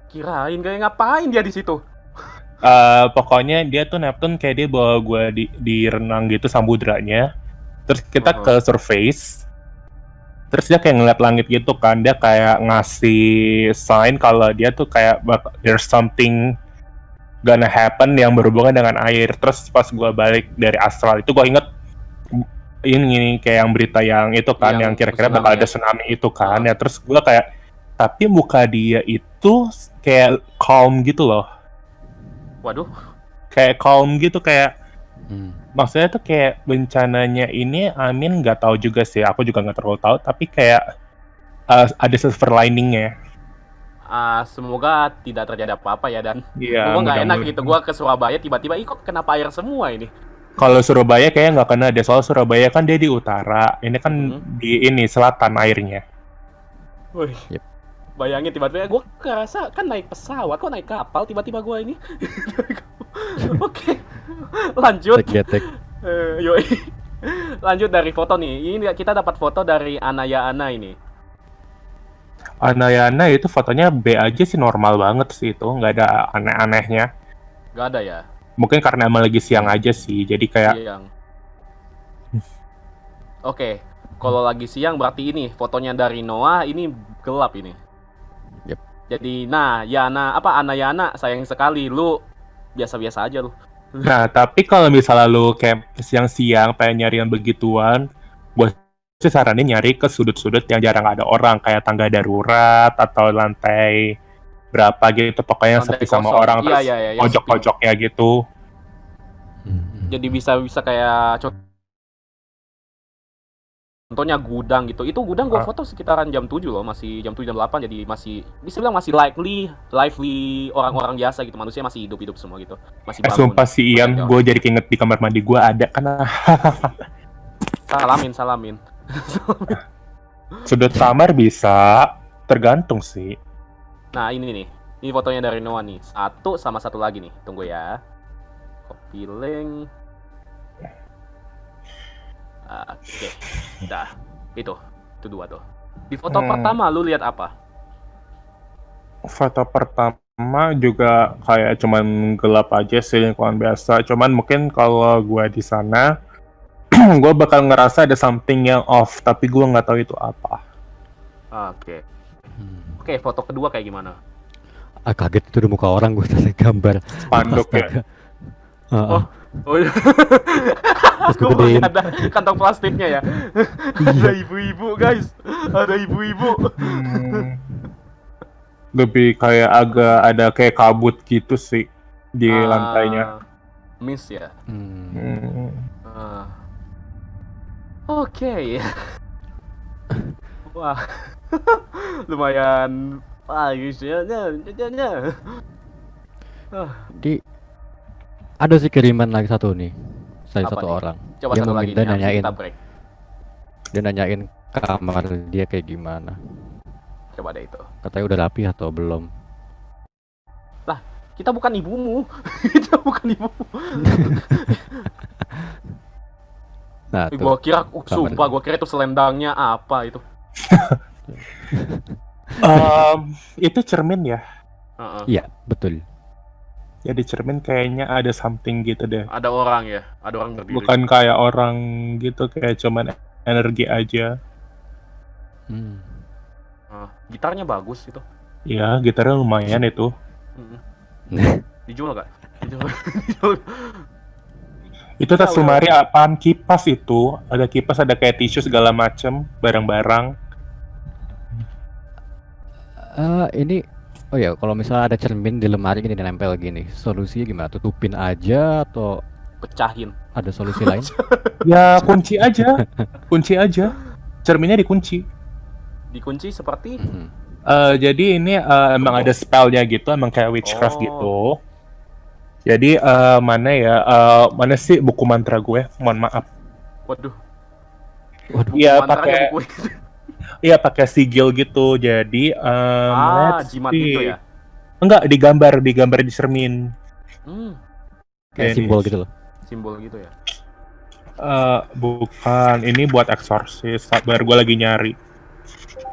kirain kayak ngapain dia di situ? Pokoknya dia tuh Neptune kayak dia bawa gue di renang gitu samudranya. Terus kita ke surface. Terus dia kayak ngeliat langit gitu kan, dia kayak ngasih sign kalau dia tuh kayak there's something gonna happen yang berhubungan dengan air. Terus pas gue balik dari astral itu gue inget ini kayak yang berita yang itu kan, yang kira-kira bakal ada tsunami itu kan. Ya terus gue kayak, tapi muka dia itu kayak calm gitu loh. Waduh. Kayak calm gitu, kayak maksudnya tuh kayak bencananya ini, Amin nggak tahu juga sih, aku juga nggak terlalu tahu, tapi kayak ada silver liningnya. Semoga tidak terjadi apa-apa ya, dan Iya, gue nggak enak mudah-mudahan. gitu, gue ke Surabaya tiba-tiba, kok kenapa air semua ini? Kalau Surabaya kayaknya nggak kena deh, soal Surabaya kan dia di utara, ini kan di selatan airnya. Wih. Yep. Bayangin tiba-tiba gue kerasa kan naik pesawat, kok naik kapal tiba-tiba gue ini. Oke. Lanjut. Getek. Yoi. Lanjut dari foto nih. Ini kita dapat foto dari Anayana ini. Anayana itu fotonya B aja sih, normal banget sih itu, nggak ada aneh-anehnya. Gak ada ya? Mungkin karena emang lagi siang aja sih, jadi kayak Siang. Oke. Kalau lagi siang berarti ini fotonya dari Noah, ini gelap ini. Yep. Jadi, Anayana, sayang sekali lu biasa-biasa aja lu. Nah, tapi kalau misalnya lu kayak siang-siang pengen nyari yang begituan, gue sih saranin nyari ke sudut-sudut yang jarang ada orang, kayak tangga darurat atau lantai berapa gitu, pokoknya Lantai sepi sama kosong. orang, terus Iya, pojok-pojoknya gitu. Jadi bisa kayak contohnya gudang gitu. Itu gudang gue foto sekitaran jam 7 loh, masih jam 7 jam 8, jadi masih bisa bilang masih lively orang-orang biasa gitu, manusia masih hidup-hidup semua gitu. Masih bangun. Sumpah sih Ian, gue jadi keinget di kamar mandi gue ada kan. Salamin. Sudut kamar bisa, tergantung sih. Nah, ini nih. Ini fotonya dari Noah nih. Satu lagi nih. Tunggu ya. Copy link. Oke. Dah. Itu dua tuh. Di foto pertama lu lihat apa? Foto pertama juga kayak cuman gelap aja sih, lingkungan biasa. Cuman mungkin kalau gue di sana, gue bakal ngerasa ada something yang off, tapi gue nggak tahu itu apa. Oke. Oke, foto kedua kayak gimana? Kaget itu di muka orang, gue tadi gambar Spanduk ya. Oh iya. Terus gue gedein. Ada kantong plastiknya ya. Ada ibu-ibu guys. Ada ibu-ibu. Lebih kayak agak ada kayak kabut gitu sih di lantainya. Miss ya. Oke. Wah. Lumayan bagus ya. Di ada sih kiriman lagi satu nih, dari satu nih? orang. Coba Dia satu lagi dia nih, nanyain, kita break. dia nanyain kamar dia kayak gimana. Coba deh itu. Katanya udah rapi atau belum. Lah, Kita bukan ibumu. Kita bukan ibumu. Nah, tuh. Gua kira, Kamar. sumpah gua kira itu selendangnya apa itu. Itu cermin ya? Heeh. Iya, betul. Ya di cermin kayaknya ada something gitu deh. Ada orang ya, ada orang berdiri. Bukan kayak orang gitu, kayak cuman energi aja. Hmm. Gitarnya bagus itu. Ya, gitarnya lumayan itu. Dijual gak? Dijual. Itu tas lemari apaan? Kipas itu. Ada kipas, ada kayak tisu segala macem, barang-barang. Ini oh ya, kalau misalnya ada cermin di lemari gini nempel gini, solusinya gimana? Tutupin aja atau Pecahin. ada solusi lain? Ya kunci aja. Kunci aja. Cerminnya dikunci. Dikunci seperti Mhm. Jadi ini emang ada spellnya gitu, emang kayak witchcraft Oh. gitu. Jadi mana ya? Mana sih buku mantra gue? Mohon maaf. waduh. Iya Mantranya pakai, buku. iya pakai sigil gitu. Jadi let's Jimat see. itu ya. Enggak, digambar di cermin. Kayak Ini. simbol gitu loh. Simbol gitu ya. Bukan, ini buat eksorsis. Sabar, gue lagi nyari.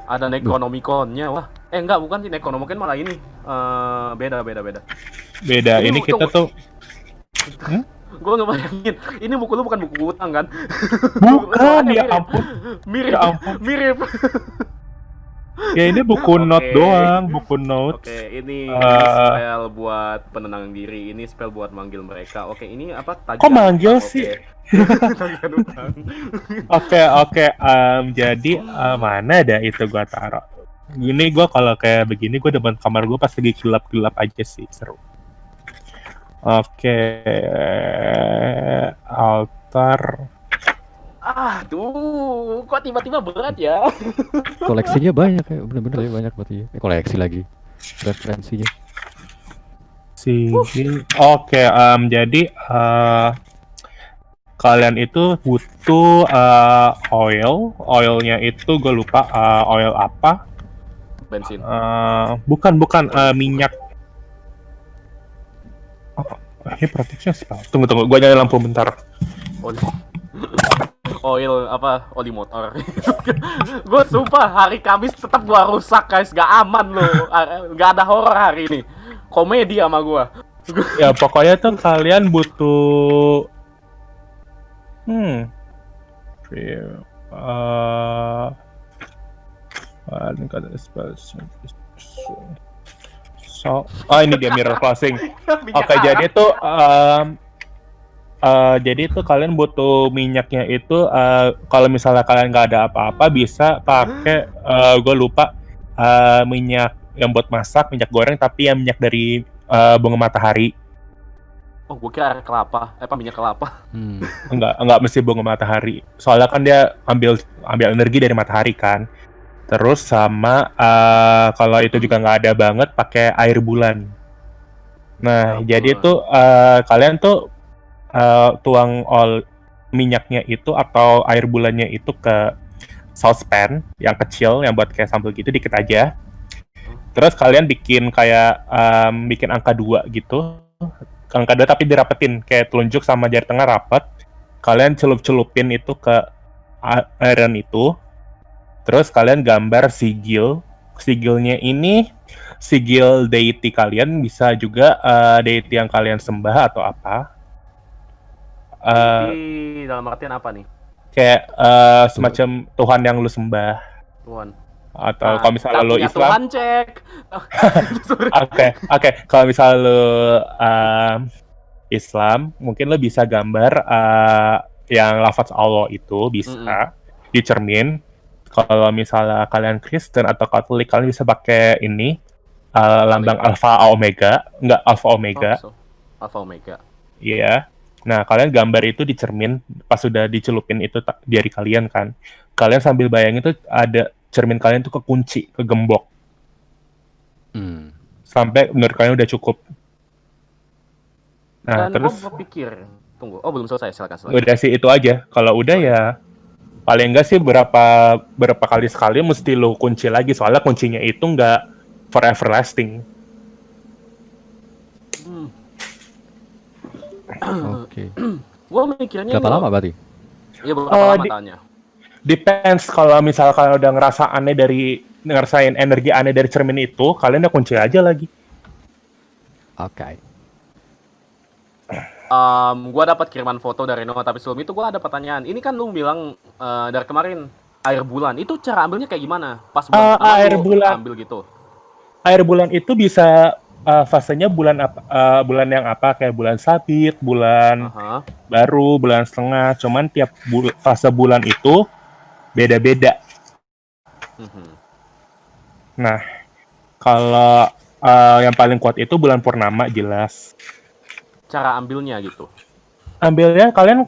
Ada Necronomiconnya, wah. Enggak, bukan sih Necronomicon malah ini. Beda. Beda, ini kita tuh Gue nggak bayangin. Ini buku lu bukan buku utang kan? bukan, Soalnya ya ampun. Mirip. Ya ampun. Mirip. Ya ini buku Oke. note doang, buku note. Oke, ini spell buat penenang diri, ini spell buat manggil mereka. Oke, ini apa? Kok manggil utang, sih? oke. Tagihan utang. Oke. Jadi mana ada itu gua taruh. Gini gua kalau kayak begini gua depan kamar gua pas lagi gelap-gelap aja sih, seru. Oke. Altar. Tuh, kok tiba-tiba berat ya? Koleksinya banyak ya, bener-bener ya banyak berarti ya. Koleksi lagi. Referensinya. Sigil. Oke, jadi kalian itu butuh oilnya itu gue lupa oil apa. Bensin. Bukan minyak. Ini protection spell. Tunggu, gue nyalain lampu bentar. Oil apa? Oli motor. Gue sumpah hari Kamis tetap gua rusak guys, gak aman loh. Gak ada horor hari ini. Komedi sama gua. Ya pokoknya tuh kalian butuh ini dia mirror closing. Oke, jadi tuh kalian butuh minyaknya itu kalau misalnya kalian nggak ada apa-apa bisa pakai gue lupa minyak yang buat masak, minyak goreng tapi yang minyak dari bunga matahari. Oh, gue kira air kelapa, minyak kelapa. Enggak mesti bunga matahari. Soalnya kan dia ambil energi dari matahari kan. Terus sama kalau itu juga nggak ada banget pakai air bulan. Nah, jadi itu kalian tuh tuang minyaknya itu atau air bulannya itu ke saucepan yang kecil yang buat kayak sambal gitu dikit aja. Terus kalian bikin kayak bikin angka 2 gitu. Angka 2 tapi dirapetin kayak telunjuk sama jari tengah rapet. Kalian celup-celupin itu ke iron itu. Terus kalian gambar sigil. Sigilnya ini sigil deity kalian, bisa juga deity yang kalian sembah atau apa. Dalam artian apa nih? Kayak semacam Tuhan yang lu sembah. Tuhan. Atau kalau misalnya lu Islam. Tuhan cek. Oke. Kalau misalnya lu Islam, mungkin lu bisa gambar yang lafaz Allah itu bisa di cermin. Kalau misalnya kalian Kristen atau Katolik, kalian bisa pakai ini lambang Alpha Omega, enggak Alpha Omega. Alpha Omega. Iya. Nah, kalian gambar itu di cermin pas sudah dicelupin itu jari kalian kan. Kalian sambil bayangin tuh ada cermin kalian tuh kekunci, kegembok. Sampai menurut kalian udah cukup. Nah, dan terus gue berpikir, tunggu. Oh, belum selesai, silakan. Udah sih itu aja. Kalau udah ya paling enggak sih berapa kali sekali mesti lo kunci lagi, soalnya kuncinya itu enggak forever lasting. Oke. Gua mikirnya Berapa ini lama loh. berarti? Ya berapa Eh, lama di- tanya? Depends, kalau misalkan udah ngerasa aneh dari ngerasain energi aneh dari cermin itu, kalian udah kunci aja lagi. Oke. Gua dapat kiriman foto dari Noah, tapi sebelum itu gua ada pertanyaan. Ini kan lu bilang dari kemarin air bulan. Itu cara ambilnya kayak gimana? Pas bulan pertama Air lu bulan ambil gitu. air bulan itu bisa fasenya bulan apa, bulan yang apa, kayak bulan sabit, bulan Aha. baru, bulan setengah. Cuman tiap fase bulan itu beda-beda. Mhm. Nah, kalau yang paling kuat itu bulan purnama jelas. Cara ambilnya gitu. Ambilnya kalian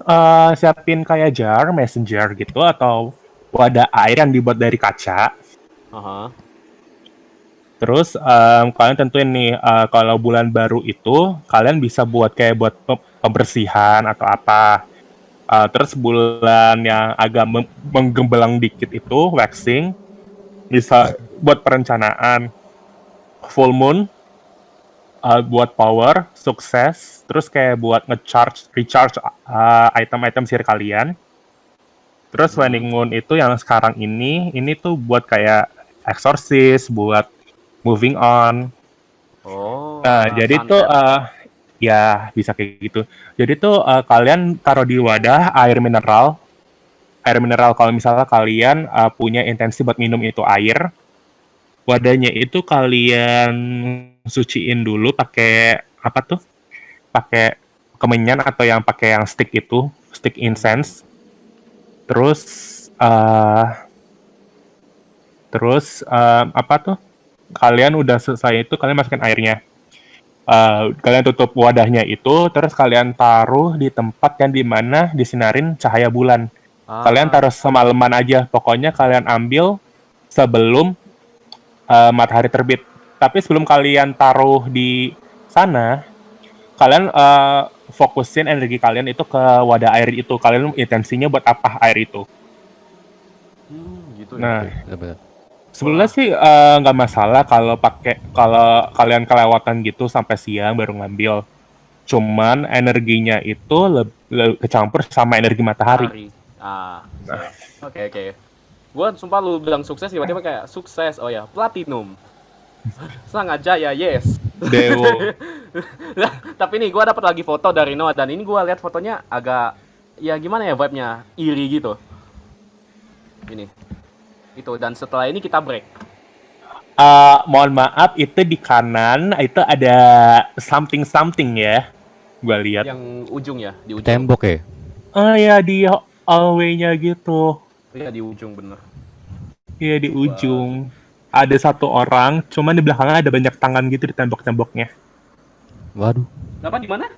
siapin kayak jar, messenger gitu, atau wadah air yang dibuat dari kaca. Aha. Terus kalian tentuin nih, kalau bulan baru itu kalian bisa buat kayak buat pembersihan atau apa. Terus bulan yang agak menggembelang dikit itu waxing, bisa buat perencanaan. Full moon buat power, sukses, terus kayak buat recharge item-item sihir kalian. Terus waning moon itu yang sekarang ini tuh buat kayak exorcist, buat moving on. Oh, Nah, jadi tuh santet. ya bisa kayak gitu. Jadi tuh kalian taruh di wadah air mineral. Air mineral kalau misalnya kalian punya intensi buat minum itu air, wadahnya itu kalian suciin dulu pakai apa tuh? Pakai kemenyan atau yang pakai yang stick itu, stick incense. Terus eh apa tuh? Kalian udah selesai itu kalian masukin airnya. Kalian tutup wadahnya itu, terus kalian taruh di tempat yang dimana disinarin cahaya bulan. Kalian Ah, taruh semalaman aja, pokoknya kalian ambil sebelum matahari terbit. Tapi sebelum kalian taruh di sana, kalian fokusin energi kalian itu ke wadah air itu. Kalian intensinya buat apa air itu? gitu ya. Nah, Oke, benar-benar. sebenarnya Wah. sih nggak masalah kalau kalian kelewatan gitu sampai siang baru ngambil. Cuman energinya itu kecampur sama energi matahari. Matahari. Siap. Oke, oke. Gua sumpah lu bilang sukses tiba-tiba kayak sukses. Oh ya, platinum. Sangat jaya, yes. Dewo. Nah, tapi nih gua dapat lagi foto dari Noah dan ini gua lihat fotonya agak ya gimana ya vibe-nya, iri gitu. Ini. Itu dan setelah ini kita break. Mohon maaf, itu di kanan itu ada something something ya. Gua lihat. Yang ujung ya, di ujung. Tembok ya? Ya di hallway-nya gitu. Iya, di ujung bener. Iya di ujung. Ada satu orang, cuman di belakangnya ada banyak tangan gitu di tembok-temboknya. Waduh. Kenapa di mana?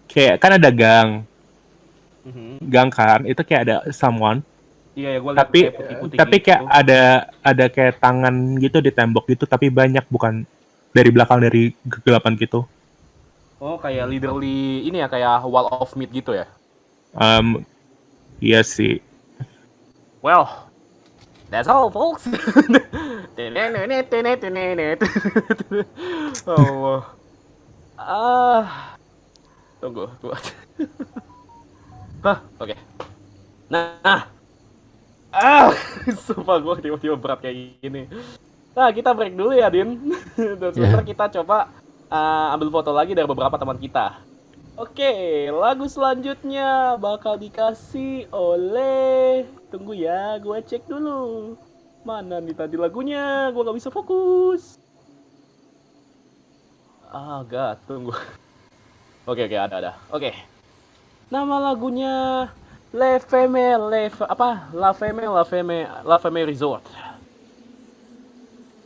Kayak kan ada gang. Mhm. Gang kan, itu kayak ada someone. Iya ya, gua lihat Tapi kayak putih-putih tapi gitu. kayak ada kayak tangan gitu di tembok gitu, tapi banyak, bukan dari belakang, dari kegelapan gitu. Oh, kayak literally ini ya kayak wall of meat gitu ya. Iya sih. Well, that's all, folks. Allah. Tunggu. Oke. Nah, sumpah gue tiba-tiba berat kayak gini. Nah, kita break dulu ya, Din. Dan sebentar kita coba ambil foto lagi dari beberapa teman kita. Oke, lagu selanjutnya bakal dikasih oleh... Tunggu ya, gue cek dulu. Mana nih tadi lagunya? Gue gak bisa fokus. God, tunggu. Oke, ada. Oke. Nama lagunya La Femme Resort.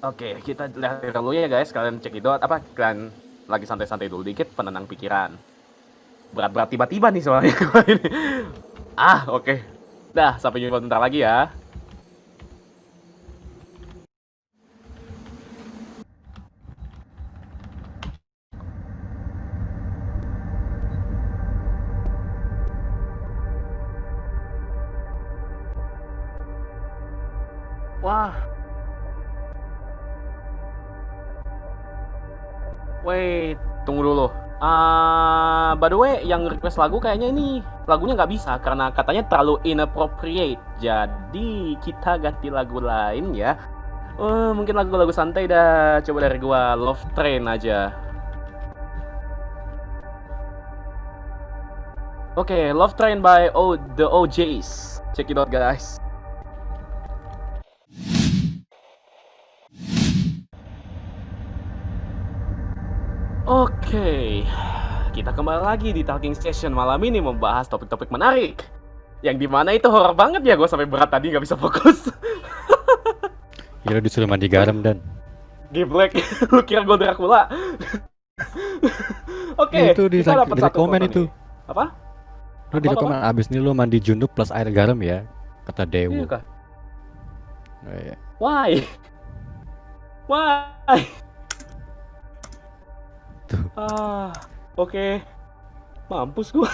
Oke, kita lihat dulu ya guys. Kalian cek itu apa? Kalian lagi santai-santai dulu dikit, penenang pikiran. Berat-berat tiba-tiba nih soalnya ini. Oke. Dah, sampai jumpa bentar lagi ya. Wah. Wait, tunggu dulu. By the way, yang request lagu kayaknya ini lagunya nggak bisa karena katanya terlalu inappropriate. Jadi kita ganti lagu lain ya. Mungkin lagu-lagu santai dah. Coba dari gua Love Train aja. Oke, Love Train by The OJs. Check it out guys. Oke, kita kembali lagi di Talking Session malam ini membahas topik-topik menarik. Yang dimana itu horor banget ya, gue sampai berat tadi nggak bisa fokus. Ya lu disuruh mandi garam dan. Geblek, lu kira gue Dracula? Oke, Itu di kita dapat satu komen foto itu. nih. Apa? Lu di Apa? komen abis ini lu mandi junub plus air garam ya, kata Iya Dewo. kah? Oh, iya. Why? Why? Tuh. Oke. Mampus gua.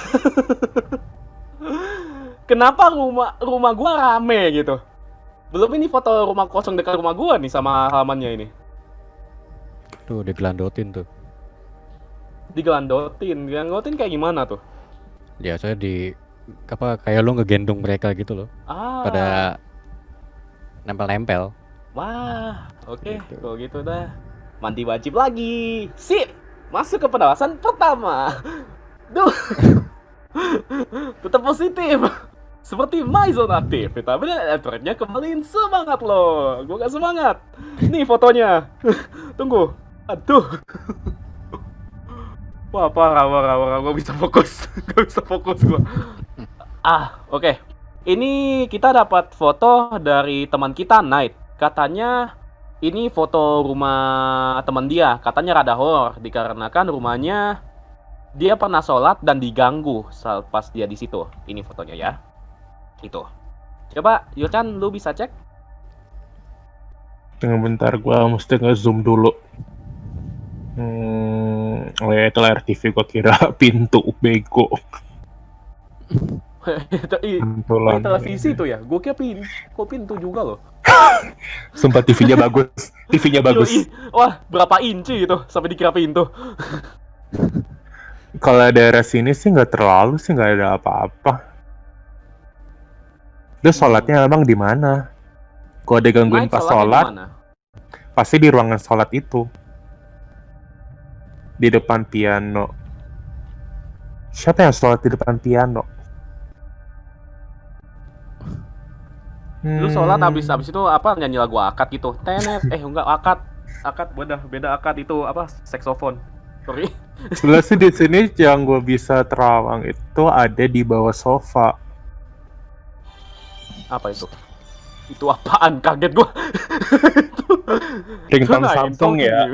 Kenapa rumah gua rame gitu? Belum ini foto rumah kosong dekat rumah gua nih sama halamannya ini. Tuh digelandotin tuh. Digelandotin kayak gimana tuh? Ya saya di apa kayak lu ngegendong mereka gitu loh. Pada nempel-nempel. Wah, oke. Gitu. Kalau gitu dah. Mandi wajib lagi. Sip. Masuk ke pengawasan pertama. Duh. Tetap positif. Seperti My Zone aktif. Vitamin dan elektrolitnya kembaliin semangat lo. Gue gak semangat. Nih fotonya. Tunggu. Aduh. Wah, parah. Gue bisa fokus. Gak bisa fokus gue. Oke. Ini kita dapat foto dari teman kita, Night. Katanya ini foto rumah teman dia. Katanya rada horor dikarenakan rumahnya dia pernah sholat dan diganggu saat pas dia di situ. Ini fotonya ya. Itu. Coba Yochan, lu bisa cek? Tunggu bentar, gua mesti nge-zoom dulu. Oh ya, itu layar TV gua kira pintu, bego. Ini televisi tuh ya? Gue kira pintu juga loh. Sumpah TV-nya bagus. TV-nya bagus. Yoi. Wah, berapa inci itu sampai dikira pintu? Kalau daerah sini sih nggak terlalu sih, nggak ada apa-apa. Dia sholatnya emang di mana? Kalau ada gangguin Night pas sholatnya sholat, di mana? pasti di ruangan sholat itu. Di depan piano. Siapa yang sholat di depan piano? Lu sholat habis itu apa nyanyi lagu akad gitu? Tenet, enggak akad beda akad itu apa? Saksofon. Sorry. Sebelah sih di sini yang gue bisa terawang itu ada di bawah sofa. Apa itu? Itu apaan? Kaget gua. Ringtone Samsung ya.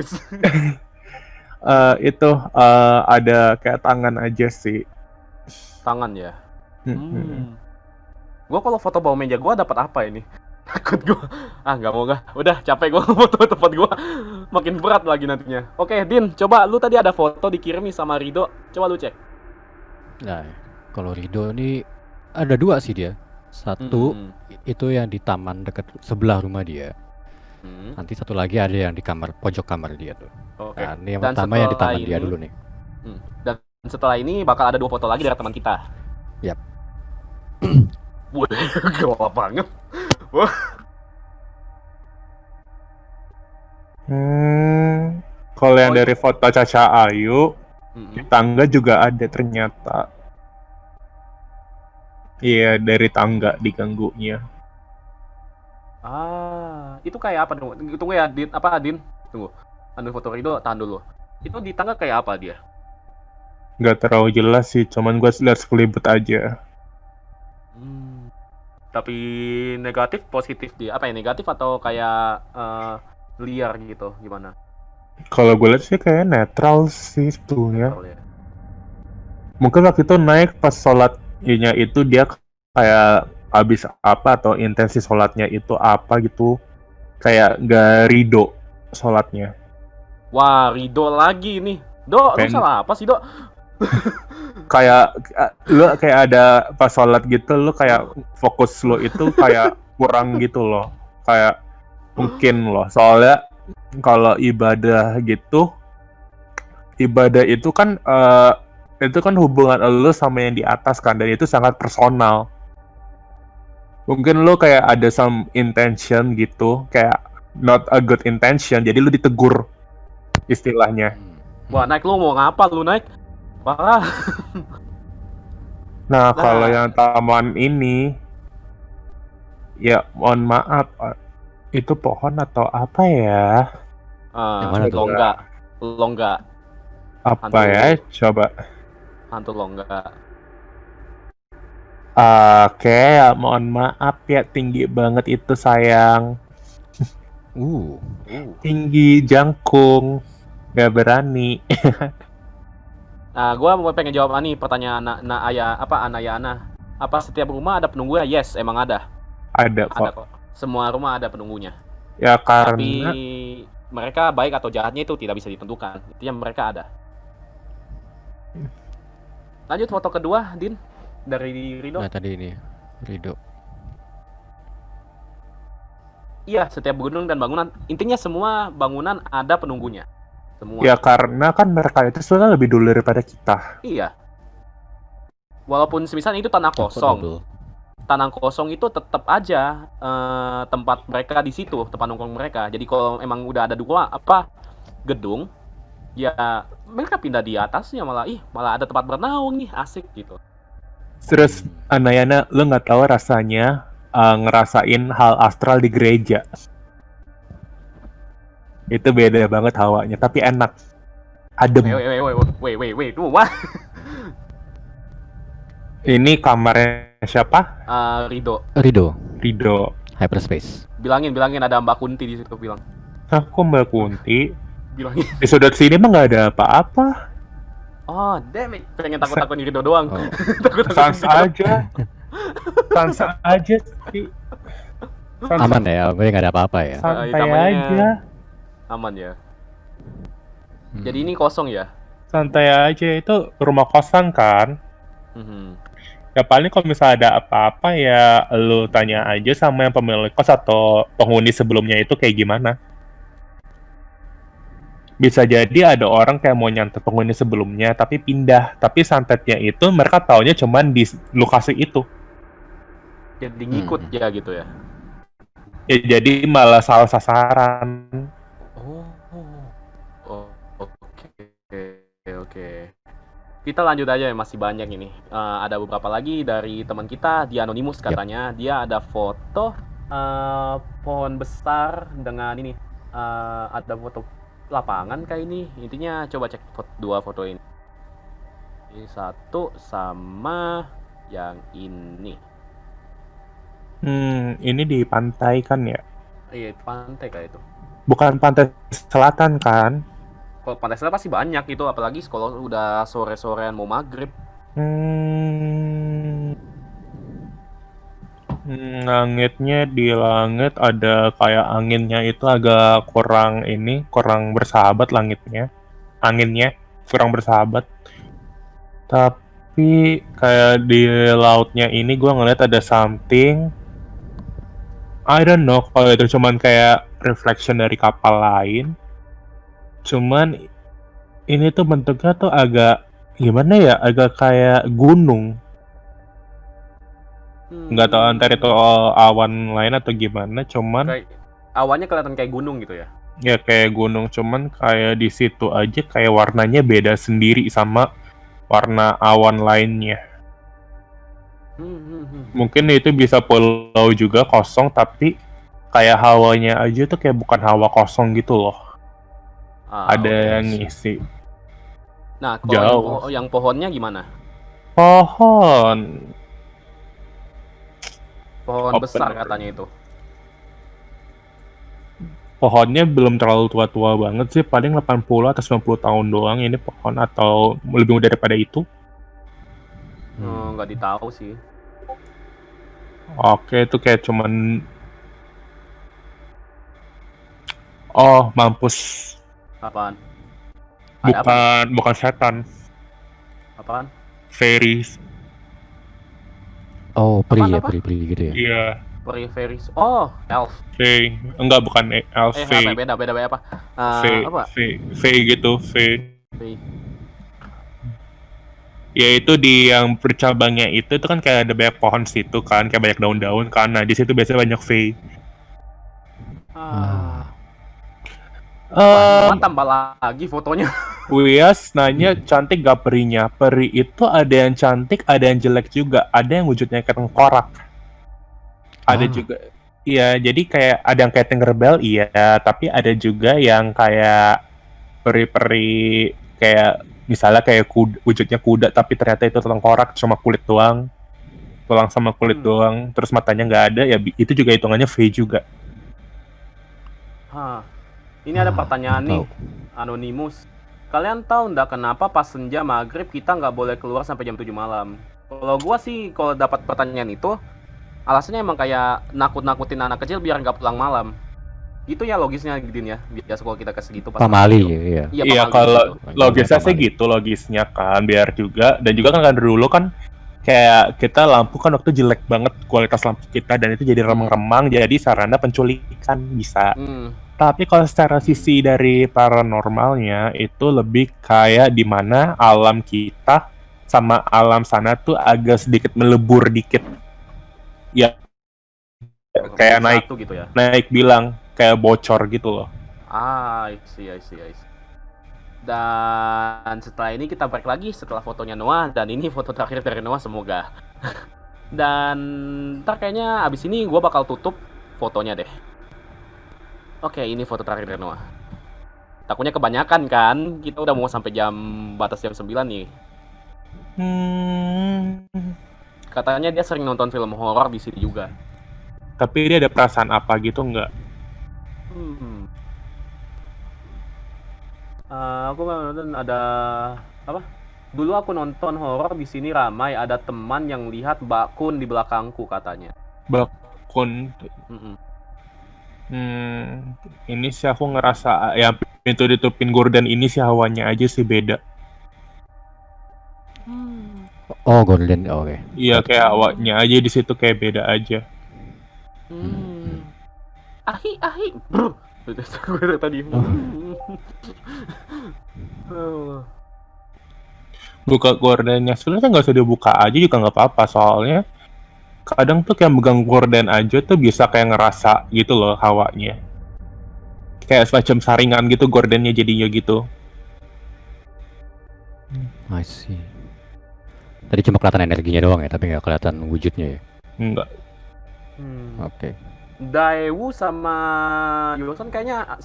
Itu ada kayak tangan aja sih. Tangan ya. Gua kalau foto bawah meja gua dapat apa ini? Takut gua. Nggak mau. Udah capek gua foto tempat gua. Makin berat lagi nantinya. Oke, Din, coba lu tadi ada foto dikirim nih sama Rido. Coba lu cek. Nah, kalau Rido ini ada dua sih dia. Satu itu yang di taman dekat sebelah rumah dia. Nanti satu lagi ada yang di kamar pojok kamar dia tuh. Oke. Nah, ini yang Dan pertama yang di setelah taman dia ini- dulu nih. Dan setelah ini bakal ada 2 foto lagi dari teman kita. Yap. Wah, gelap banget. Wah. Kalau yang dari foto Caca Ayu, di Mm-mm. tangga juga ada ternyata. Iya, dari tangga diganggunya. Itu kayak apa dong? Tunggu ya, Din. Apa, Din? Tunggu. Foto Rido, tahan dulu. Itu di tangga kayak apa dia? Nggak terlalu jelas sih, cuman gue lihat sekelibet aja. Tapi negatif, positif dia. Apa ya, negatif atau kayak liar gitu? Gimana? Kalau gue lihat sih kayak netral sih sebetulnya. Netral ya. Mungkin waktu itu naik pas sholatnya itu dia kayak habis apa atau intensi sholatnya itu apa gitu. Kayak nggak ridho sholatnya. Wah, Rido lagi nih. Do, lu salah apa sih, Do? Kayak lu kayak ada pas sholat gitu, lu kayak fokus lu itu kayak kurang gitu loh. Kayak mungkin loh, soalnya kalau ibadah gitu ibadah itu kan hubungan lo sama yang di atas kan, dan itu sangat personal. Mungkin lo kayak ada some intention gitu, kayak not a good intention, jadi lo ditegur istilahnya. Wah, Naik, lu mau ngapa lu, Naik? Parah. Nah, kalau yang taman ini, ya mohon maaf, itu pohon atau apa ya? Yang mana tuh? Longga. Apa Hantu. ya? Coba. Hantu longga. Oke, ya, mohon maaf ya, tinggi banget itu sayang. Tinggi jangkung, gak berani. Nah, gua mau pengen jawab nih pertanyaan Anayana. Apa setiap rumah ada penunggunya? Yes, emang ada. Ada Ada kok. kok. Semua rumah ada penunggunya. Ya Tapi karena mereka baik atau jahatnya itu tidak bisa ditentukan. Intinya mereka ada. Lanjut foto kedua, Din. Dari Rido. Nah tadi ini Rido. Iya, setiap gunung dan bangunan, intinya semua bangunan ada penunggunya. Semua. ya karena kan mereka itu sebenarnya lebih dulu daripada kita. Iya. Walaupun semisal itu tanah kosong. Tanah kosong itu tetap aja tempat mereka di situ, tempat nongkrong mereka. Jadi kalau emang udah ada dua gedung, ya mereka pindah di atasnya malah ada tempat bernaung nih, asik gitu. Terus Anayana, lo nggak tahu rasanya ngerasain hal astral di gereja. Itu beda banget hawanya, tapi enak. Adem. Wait, wah. Ini kamarnya siapa? Rido. Rido. Hyperspace. Bilangin ada Mbak Kunti di situ, bilang. Hah, kok Mbak Kunti? Bilangin. Di sudut sini mah nggak ada apa-apa. Oh, damn it. Pengen takut-takutin Rido doang. Oh. Sans aja. Sans aja sih. Aman ya, gue nggak ada apa-apa ya. Santai Tamannya aja. aman ya. Jadi ini kosong ya? Santai aja, itu rumah kosan kan. Ya paling kalau misalnya ada apa-apa ya lu tanya aja sama yang pemilik kos atau penghuni sebelumnya itu kayak gimana. Bisa jadi ada orang kayak mau nyantet penghuni sebelumnya tapi pindah, tapi santetnya itu mereka taunya cuman di lokasi itu. Jadi ngikut ya gitu ya. Ya jadi malah salah sasaran. Oke. Kita lanjut aja ya, masih banyak ini. Ada beberapa lagi dari teman kita di Anonymous katanya. Dia ada foto pohon besar dengan ini. Ada foto lapangan kayak ini. Intinya coba cek dua foto ini. Ini satu sama yang ini. Ini di pantai kan ya? Iya, pantai kayak itu. Bukan pantai selatan kan? Kalau pantai selatan pasti banyak itu, apalagi kalau udah sore-sorean mau maghrib. Langitnya di langit ada kayak anginnya itu agak kurang bersahabat langitnya. Anginnya kurang bersahabat. Tapi kayak di lautnya ini gue ngeliat ada something. I don't know kalau itu cuman kayak reflection dari kapal lain. Cuman ini tuh bentuknya tuh agak gimana ya, agak kayak gunung. Nggak tahu antar itu awan lain atau gimana, cuman kayak awannya kelihatan kayak gunung gitu ya. Ya kayak gunung, cuman kayak di situ aja kayak warnanya beda sendiri sama warna awan lainnya. Mungkin itu bisa pulau juga kosong, tapi kayak hawanya aja tuh kayak bukan hawa kosong gitu loh. Ada yang ngisi. Nah, kalau yang pohonnya gimana? Pohon besar katanya itu. Pohonnya belum terlalu tua-tua banget sih, paling 80 atau 90 tahun doang ini pohon, atau lebih muda daripada itu. Nggak ditahu sih. Oke, itu kayak cuman mampus. Apaan? Bukan setan. Apaan? Fairies. Oh, peri gitu ya? Iya. Peri fairies. Oh, elf. Enggak, bukan elf. Beda apa? Fae gitu, Fae. Faye? Yaitu di yang bercabangnya itu kan kayak ada banyak pohon situ kan, kayak banyak daun-daun kan. Nah, di situ biasanya banyak Fae. Wah, Eh, cuman tambah lagi fotonya. Wias nanya cantik gak perinya? Peri itu ada yang cantik, ada yang jelek juga. Ada yang wujudnya kayak tengkorak. Ada juga. Iya, jadi kayak ada yang kayak Tinkerbell, iya. Tapi ada juga yang kayak peri-peri kayak misalnya kayak kuda, wujudnya kuda tapi ternyata itu tengkorak cuma kulit doang. Tulang sama kulit doang. Terus matanya nggak ada, ya itu juga hitungannya Fae juga. Hah. Ini ada pertanyaan nih, Anonymous. Kalian tahu nggak kenapa pas senja maghrib kita nggak boleh keluar sampai jam 7 malam? Kalau gua sih kalau dapat pertanyaan itu, alasannya emang kayak nakut-nakutin anak kecil biar nggak pulang malam. Gitu ya logisnya Din ya. Biasa kalau kita kasih gitu pas Pamali, maghrib. iya. Iya, pamali kalau gitu. logisnya sih Pamali. gitu logisnya kan, biar juga. Dan juga kan dulu kan kayak kita lampu kan waktu jelek banget kualitas lampu kita dan itu jadi remang-remang, jadi sarana penculikan bisa. Tapi kalau secara sisi dari paranormalnya itu lebih kayak di mana alam kita sama alam sana tuh agak sedikit melebur dikit. Ya kayak naik Satu gitu ya. naik bilang kayak bocor gitu loh. I see. Dan setelah ini kita break lagi setelah fotonya Noah. Dan ini foto terakhir dari Noah semoga. Dan ntar kayaknya abis ini gue bakal tutup fotonya deh. Oke, ini foto terakhir dari Noah. Takutnya kebanyakan kan. Kita udah mau sampai batas jam 9 nih. Katanya dia sering nonton film horor di sini juga. Tapi dia ada perasaan apa gitu nggak? Aku nonton ada apa? Dulu aku nonton horor di sini ramai, ada teman yang lihat Mbak Kun di belakangku katanya. Bakun. Ini sih aku ngerasa ya pintu ditutupin gorden ini sih hawanya aja sih beda. Oh, gorden, oke. Iya, kayak hawanya aja di situ kayak beda aja. Ahi. Brr. Gue tadi. Buka gordennya sebenarnya nggak usah dibuka aja juga nggak apa-apa, soalnya kadang tuh kayak megang gorden aja tuh bisa kayak ngerasa gitu loh hawanya. Kayak semacam saringan gitu gordennya jadinya gitu. I see. Tadi cuma kelihatan energinya doang ya, tapi nggak kelihatan wujudnya ya. Enggak. Oke. Daewoo sama Yoson kayaknya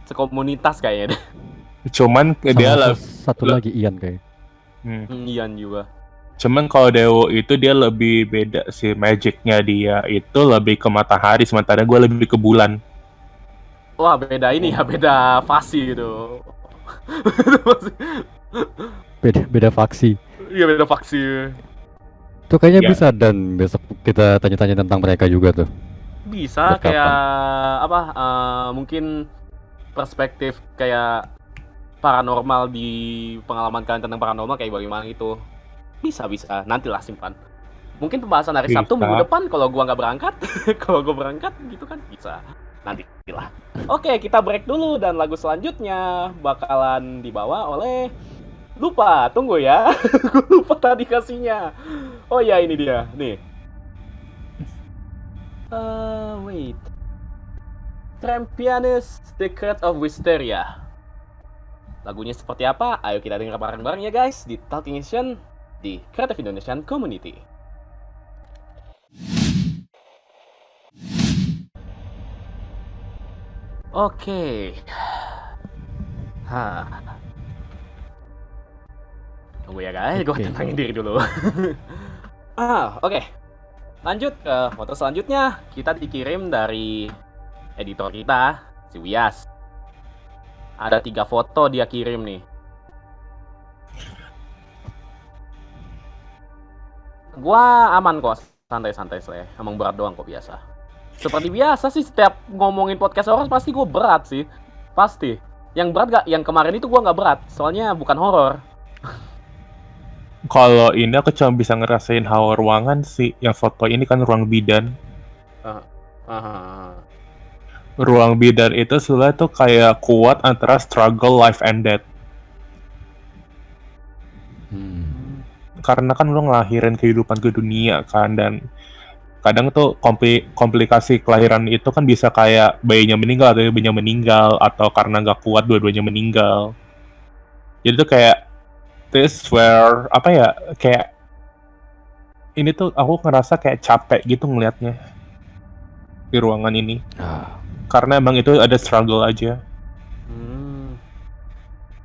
sekomunitas kayaknya deh. Cuman dia satu lagi Ian kayak. Ian juga. Cuman kalau Dewo itu dia lebih beda sih, magicnya dia itu lebih ke matahari, sementara gue lebih ke bulan. Wah, beda ini ya, beda fasi gitu. Beda faksi. Iya, beda faksi. Tuh kayaknya bisa, dan besok kita tanya-tanya tentang mereka juga tuh. Bisa Buat kayak kapan? mungkin perspektif kayak paranormal di pengalaman kalian tentang paranormal kayak bagaimana itu. Bisa, nantilah simpan. Mungkin pembahasan hari Sabtu minggu depan kalau gua nggak berangkat. Kalau gua berangkat gitu kan bisa. Nantilah. Oke, kita break dulu dan lagu selanjutnya bakalan dibawa oleh tunggu ya. Gue lupa tadi kasihnya. Oh ya, ini dia. Nih. Wait. Trampianus Secret of Wisteria. Lagunya seperti apa? Ayo kita dengar bareng-bareng ya guys di Talking Nation di Creative Indonesian Community. Oke. Tunggu ya guys, gue tenangin diri dulu. Oke. Lanjut ke foto selanjutnya. Kita dikirim dari editor kita, si Wias. Ada 3 foto dia kirim nih. Gua aman kok, santai-santai sih. Emang berat doang kok biasa. Seperti biasa sih setiap ngomongin podcast horor pasti gue berat sih. Pasti. Yang berat gak? Yang kemarin itu gue nggak berat, soalnya bukan horor. Kalau ini aku cuma bisa ngerasain hawa ruangan sih. Yang foto ini kan ruang bidan. ruang bidan itu sebenarnya tuh kayak kuat antara struggle life and death. Karena kan lo ngelahirin kehidupan ke dunia kan, dan kadang tuh komplikasi kelahiran itu kan bisa kayak bayinya meninggal atau ibunya meninggal, atau karena nggak kuat dua-duanya meninggal. Jadi tuh kayak this where apa ya, kayak ini tuh aku ngerasa kayak capek gitu ngelihatnya di ruangan ini. Karena emang itu ada struggle aja.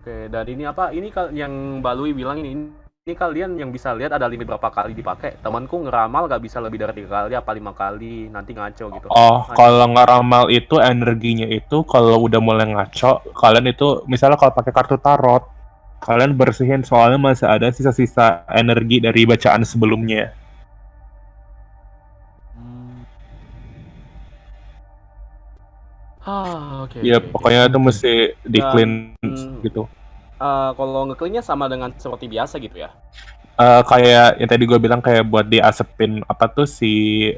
Oke, dan ini apa? Ini yang Balui bilang ini kalian yang bisa lihat ada limit berapa kali dipakai. Temanku ngeramal gak bisa lebih dari 3 kali apa 5 kali, nanti ngaco gitu. Oh, kalau ngeramal itu energinya itu kalau udah mulai ngaco, kalian itu misalnya kalau pakai kartu tarot, kalian bersihin soalnya masih ada sisa-sisa energi dari bacaan sebelumnya. Oke. Ya pokoknya itu mesti di clean gitu. Kalau nge-cleannya sama dengan seperti biasa gitu ya? Kayak yang tadi gue bilang, kayak buat diasepin apa tuh si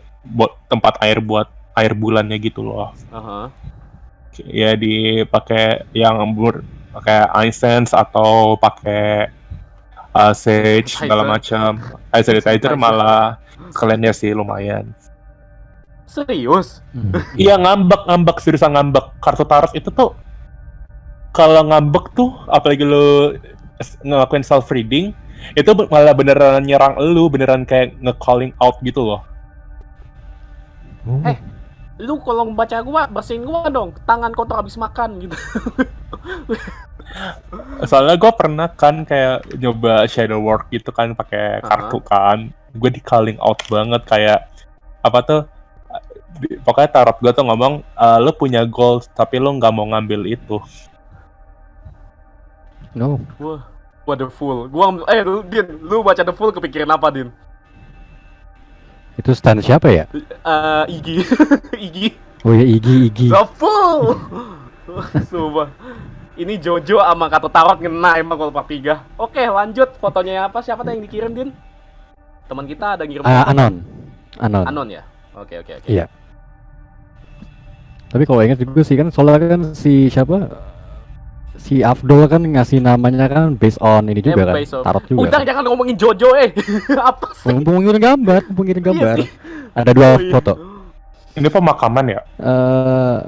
tempat air buat air bulannya gitu loh. Ya dipakai yang pakai incense atau pakai sage segala macam. Sanitizer malah kaliannya sih lumayan. Serius? Iya, ngambek seriusan ngambek. Kartu tarot itu tuh kalau ngambek tuh, apalagi lu ngelakuin self reading, itu malah beneran nyerang lu, beneran kayak nge-calling out gitu loh. Lu kalau membaca gua, bersihin gua dong, tangan kotor habis makan gitu. Soalnya gue pernah kan kayak nyoba shadow work gitu kan pakai kartu kan, gue di calling out banget, kayak apa tuh, pokoknya tarot gue tuh ngomong, lu punya goal tapi lu nggak mau ngambil itu. No. Wah, The Fool. Din, lu baca The Fool kepikiran apa, Din? Itu stand siapa ya? Iggy. Iggy. Oh ya, Iggy. The Fool. Sumpah. Ini Jojo sama kartu tarot ngena emang kalau part 3. Oke, lanjut. Fotonya apa? Siapa yang dikirim, Din? Teman kita ada ngirim foto. Anon ya? Oke. Iya. Tapi kalau ingat juga sih kan, soalnya kan si Afdol kan ngasih namanya kan based on ini juga kan, tarot juga. Udah, jangan ngomongin Jojo apa sih? Ngomongin gambar. Iya Ada 2 foto. Ini pemakaman ya?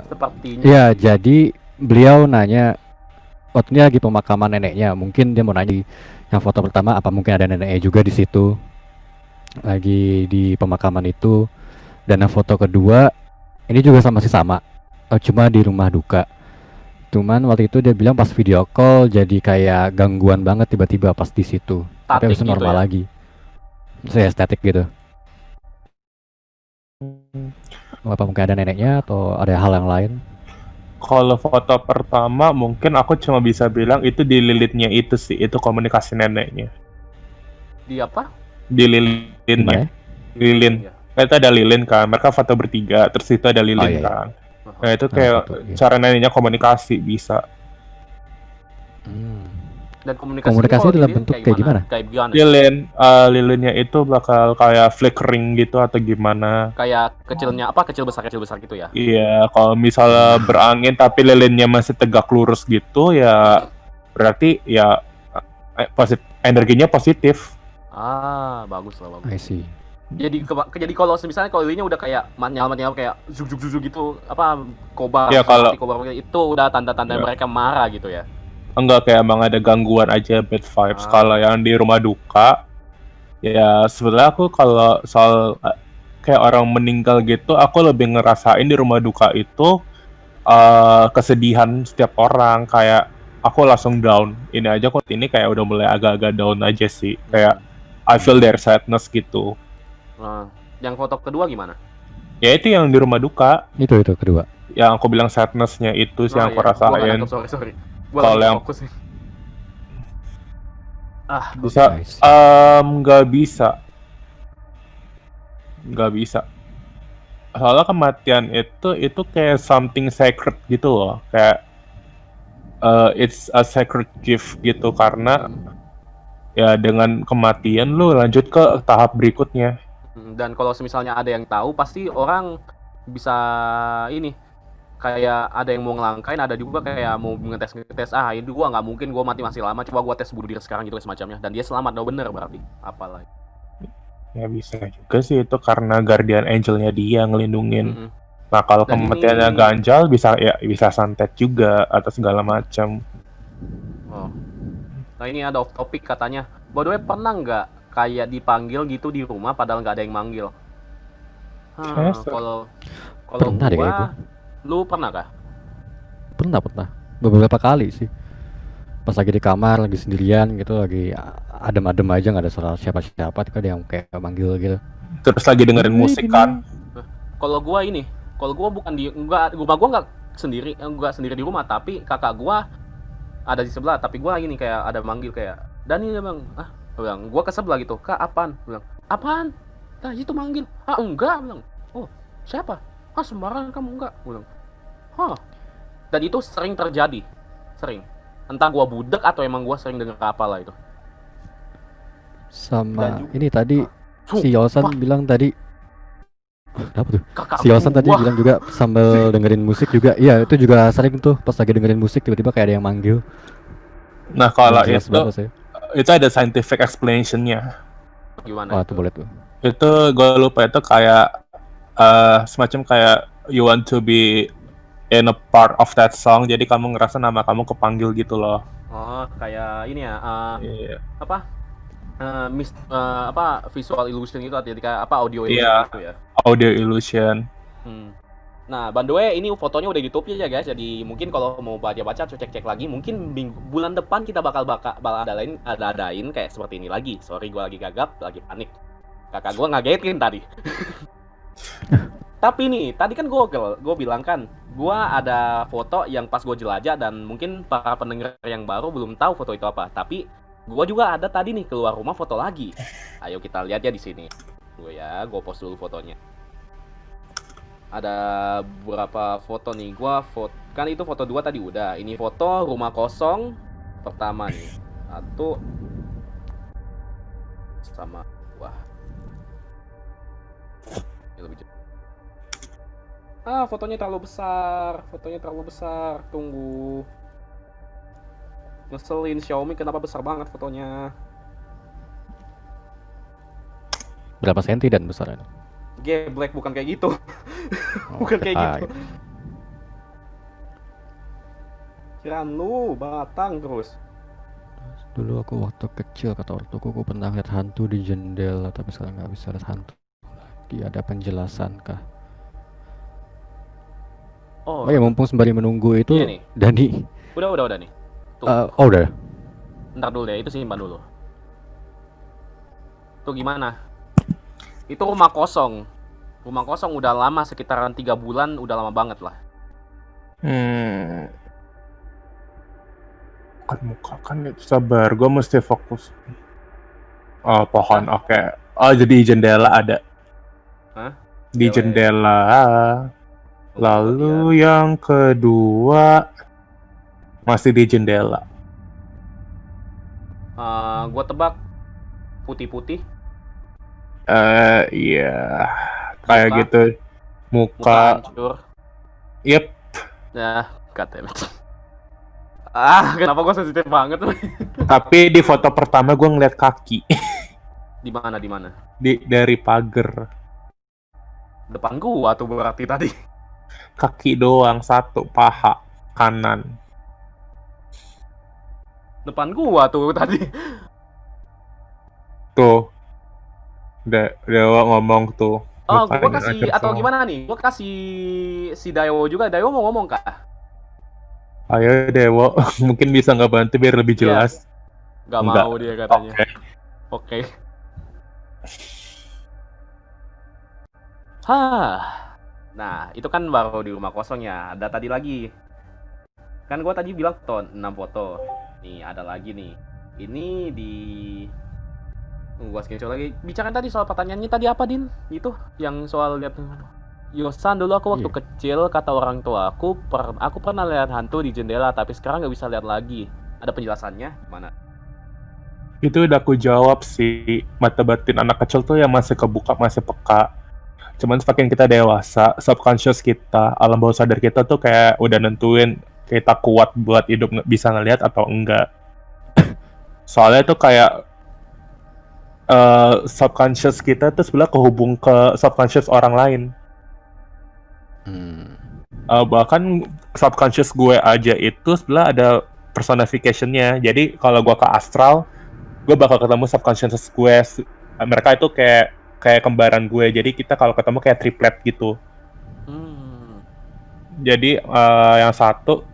Sepertinya. Ya, jadi beliau nanya, waktu ini lagi pemakaman neneknya. Mungkin dia mau nanya yang foto pertama, apa mungkin ada neneknya juga di situ lagi di pemakaman itu. Dan yang foto kedua ini juga sama, cuma di rumah duka. Cuman waktu itu dia bilang pas video call jadi kayak gangguan banget tiba-tiba pas di situ. Tapi habis itu normal lagi. Saya estetik gitu. Apa mungkin ada neneknya atau ada hal yang lain? Kalau foto pertama mungkin aku cuma bisa bilang itu di lilitnya itu sih, itu komunikasi neneknya. Di apa? Di lilinnya. Lilin. Itu ada lilin kan, mereka foto bertiga, terus itu ada lilin kan. Nah itu kayak cara neneknya komunikasi bisa. Dan komunikasi dalam bentuk kayak gimana? Lilinnya itu bakal kayak flickering gitu atau gimana? Kayak kecilnya apa, kecil besar gitu ya? Iya, kalau misalnya berangin tapi lilinnya masih tegak lurus gitu ya berarti ya energinya positif. Bagus lah. I see. Jadi kalau misalnya kalau lilinnya udah kayak nyala kayak zug gitu, apa kobar, ya, kalau itu udah tanda-tanda mereka marah gitu ya. Enggak, kayak emang ada gangguan aja, bad vibes. Kalau yang di rumah duka ya sebenarnya aku kalau soal kayak orang meninggal gitu, aku lebih ngerasain di rumah duka itu kesedihan setiap orang, kayak aku langsung down. Ini aja kok ini kayak udah mulai agak-agak down aja sih, kayak I feel their sadness gitu. Yang foto kedua gimana? Ya itu yang di rumah duka. Itu kedua. Yang aku bilang sadness-nya itu sih yang aku rasain. Sorry. Kalau yang fokus nih. nggak bisa. Soalnya kematian itu kayak something sacred gitu loh, kayak it's a sacred gift gitu, karena ya dengan kematian lu lanjut ke tahap berikutnya. Dan kalau misalnya ada yang tahu, pasti orang bisa kayak ada yang mau ngelangkain, ada juga kayak mau ngetes ini gua nggak mungkin gua mati masih lama, coba gua tes bunuh diri sekarang gitu semacamnya, dan dia selamat, no bener berarti apalah. Ya bisa juga sih itu karena guardian angelnya dia ngelindungin. Mm-mm. Nah kalau Dan kematiannya ini- ganjal bisa santet juga atau segala macam. Oh. Nah ini ada off topic katanya. By the way, pernah nggak kayak dipanggil gitu di rumah padahal nggak ada yang manggil? Kayaknya Kalau Pernah deh kayak gua, lu pernah kah? Pernah. Beberapa kali sih. Pas lagi di kamar, lagi sendirian gitu, lagi adem-adem aja, nggak ada suara siapa-siapa, tiba ada yang kayak manggil gitu. Terus lagi dengerin musik kan. Kalau gua bukan di rumah gua nggak sendiri di rumah, tapi kakak gua ada di sebelah, tapi gua ini kayak ada manggil kayak Dani ya bang, gua bilang, gua ke sebelah gitu, kak apaan? Gua bilang, apaan? Nah itu manggil, enggak, gua bilang, oh siapa? Sembarangan kamu enggak, gua bilang, dan itu sering terjadi, entah gua budek atau emang gua sering denger apa lah itu. Sama Dan juga- ini tadi si Yosan bilang tadi, apa tuh? Kakak Si Yosan tadi gua. bilang juga sambil dengerin musik juga. Iya, itu juga sering tuh pas lagi dengerin musik tiba-tiba kayak ada yang manggil. Nah kalau Jelas banget sih. itu ada scientific explanation-nya. Gimana? Wah, itu boleh tuh. Itu gue lupa itu kayak semacam kayak you want to be in a part of that song, jadi kamu ngerasa nama kamu kepanggil gitu loh. Oh, kayak ini ya, Iya. visual illusion itu, artinya apa audio illusion Iya. itu ya. Audio illusion. Nah, by the way, ini fotonya udah di YouTube ya guys. Jadi mungkin kalau mau baca-baca atau cek-cek lagi, mungkin bulan depan kita bakal adain kayak seperti ini lagi. Sorry, gue lagi gagap, lagi panik. Kakak gue ngagetin tadi. Tapi nih, tadi kan gue bilang kan, gue ada foto yang pas gue jelajah dan mungkin para pendengar yang baru belum tahu foto itu apa. Tapi gue juga ada tadi nih keluar rumah foto lagi. Ayo kita lihat ya di sini. Gue post dulu fotonya. Ada beberapa foto nih, kan itu foto 2 tadi udah. Ini foto rumah kosong pertama nih. Satu sama wah. Ini lebih jauh. Fotonya terlalu besar. Tunggu. Ngeselin Xiaomi, kenapa besar banget fotonya? Berapa senti dan besarnya? Black bukan kayak gitu. Oh, Bukan kayak ah, gitu. Kiraan lu batang terus. Dulu aku waktu kecil kata ortuku aku pernah lihat hantu di jendela, tapi sekarang nggak bisa lihat hantu lagi. Ada penjelasan kah? Oh ya, mumpung sembari menunggu itu, iya nih. Dani. Udah nih. Tuh. Udah. Ntar dulu deh, itu simpan dulu. Tuh gimana? Itu rumah kosong. Rumah kosong udah lama, sekitaran 3 bulan, udah lama banget lah. Kan muka kan itu, sabar, gue mesti fokus. Pohon, oke. Jadi jendela ada. Hah? Di jendela. Lalu ya. yang kedua masih di jendela. Gua tebak putih-putih. Iya. Kayak Muka. gitu. Muka hancur. Yep. Ya, goddammit. Kenapa gua sensitif banget? Tapi di foto pertama gue ngeliat kaki. Di mana? Dari pagar. Depan gua tuh berarti tadi. Kaki doang, satu, paha kanan. Depan gua tuh tadi. Tuh. Dewa ngomong tuh. Gua mukanya kasih hancur atau semua. gimana nih? Gua kasih si Dayo juga. Dayo mau ngomong kah? Ayo Dewo, mungkin bisa nggak bantu biar lebih jelas. Gak Enggak. mau dia katanya. Oke. Nah, itu kan baru di rumah kosong ya. Ada tadi lagi. Kan gua tadi bilang 6 foto. Nih, ada lagi nih. Ini di gua screenshot lagi. Bicarain tadi soal pertanyaannya tadi apa, Din? Itu yang soal lihat Yosan, dulu aku waktu kecil kata orang tua aku pernah lihat hantu di jendela, tapi sekarang nggak bisa lihat lagi. Ada penjelasannya? Mana? Itu udah aku jawab sih. Mata batin anak kecil tuh yang masih kebuka, masih peka. Cuman semakin kita dewasa, subconscious kita, alam bawah sadar kita tuh kayak udah nentuin kita kuat buat hidup bisa ngelihat atau enggak. Soalnya tuh kayak subconscious kita tuh sebelah kehubung ke subconscious orang lain. Bahkan subconscious gue aja itu sebelah ada personification-nya. Jadi kalau gue ke astral, gue bakal ketemu subconscious gue. Mereka itu kayak kembaran gue. Jadi kita kalau ketemu kayak triplet gitu. Jadi yang satu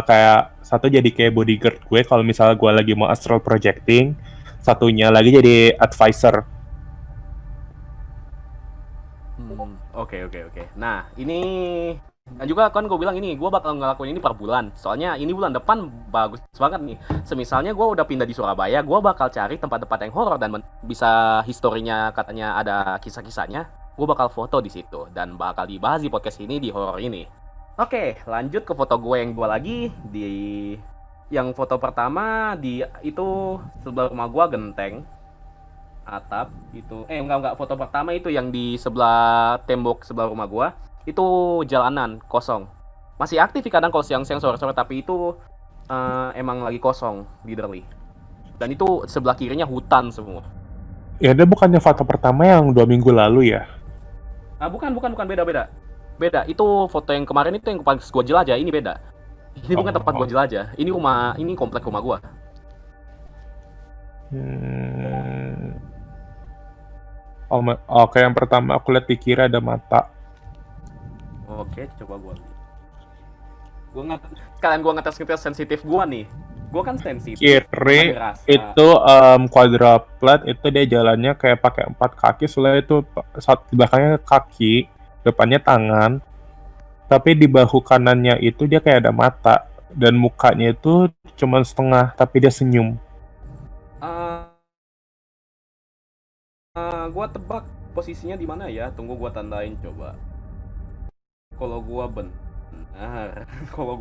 kayak satu jadi kayak bodyguard gue kalau misalnya gue lagi mau astral projecting, satunya lagi jadi advisor. Oke. Nah, ini dan juga kan gue bilang ini, gue bakal ngelakuin ini per bulan. Soalnya ini bulan depan bagus banget nih. Semisalnya gue udah pindah di Surabaya, gue bakal cari tempat-tempat yang horor dan bisa historinya katanya ada kisah-kisahnya. Gue bakal foto di situ dan bakal dibahas di podcast ini di horor ini. Oke, lanjut ke foto gue yang dua lagi. Yang foto pertama itu sebelah rumah gue genteng atap itu enggak foto pertama itu yang di sebelah tembok sebelah rumah gua itu jalanan kosong, masih aktif kadang kalau siang-siang sore-sore, tapi itu emang lagi kosong literally, dan itu sebelah kirinya hutan semua. Ya ada bukannya foto pertama yang 2 minggu lalu ya? Bukan beda, itu foto yang kemarin itu yang pas gua jelajah, ini beda. Ini bukan tempat gua jelajah, ini komplek rumah gua. Oke, yang pertama aku lihat di kiri ada mata. Oke, coba kalian gua ngetes sensitif gua nih. Gua kan sensitif. Kiri itu quadruplet, itu dia jalannya kayak pakai 4 kaki, soalnya itu di belakangnya kaki, depannya tangan. Tapi di bahu kanannya itu dia kayak ada mata dan mukanya itu cuma setengah, tapi dia senyum. Gua tebak posisinya di mana ya? Tunggu gua tandain coba. Kalau gua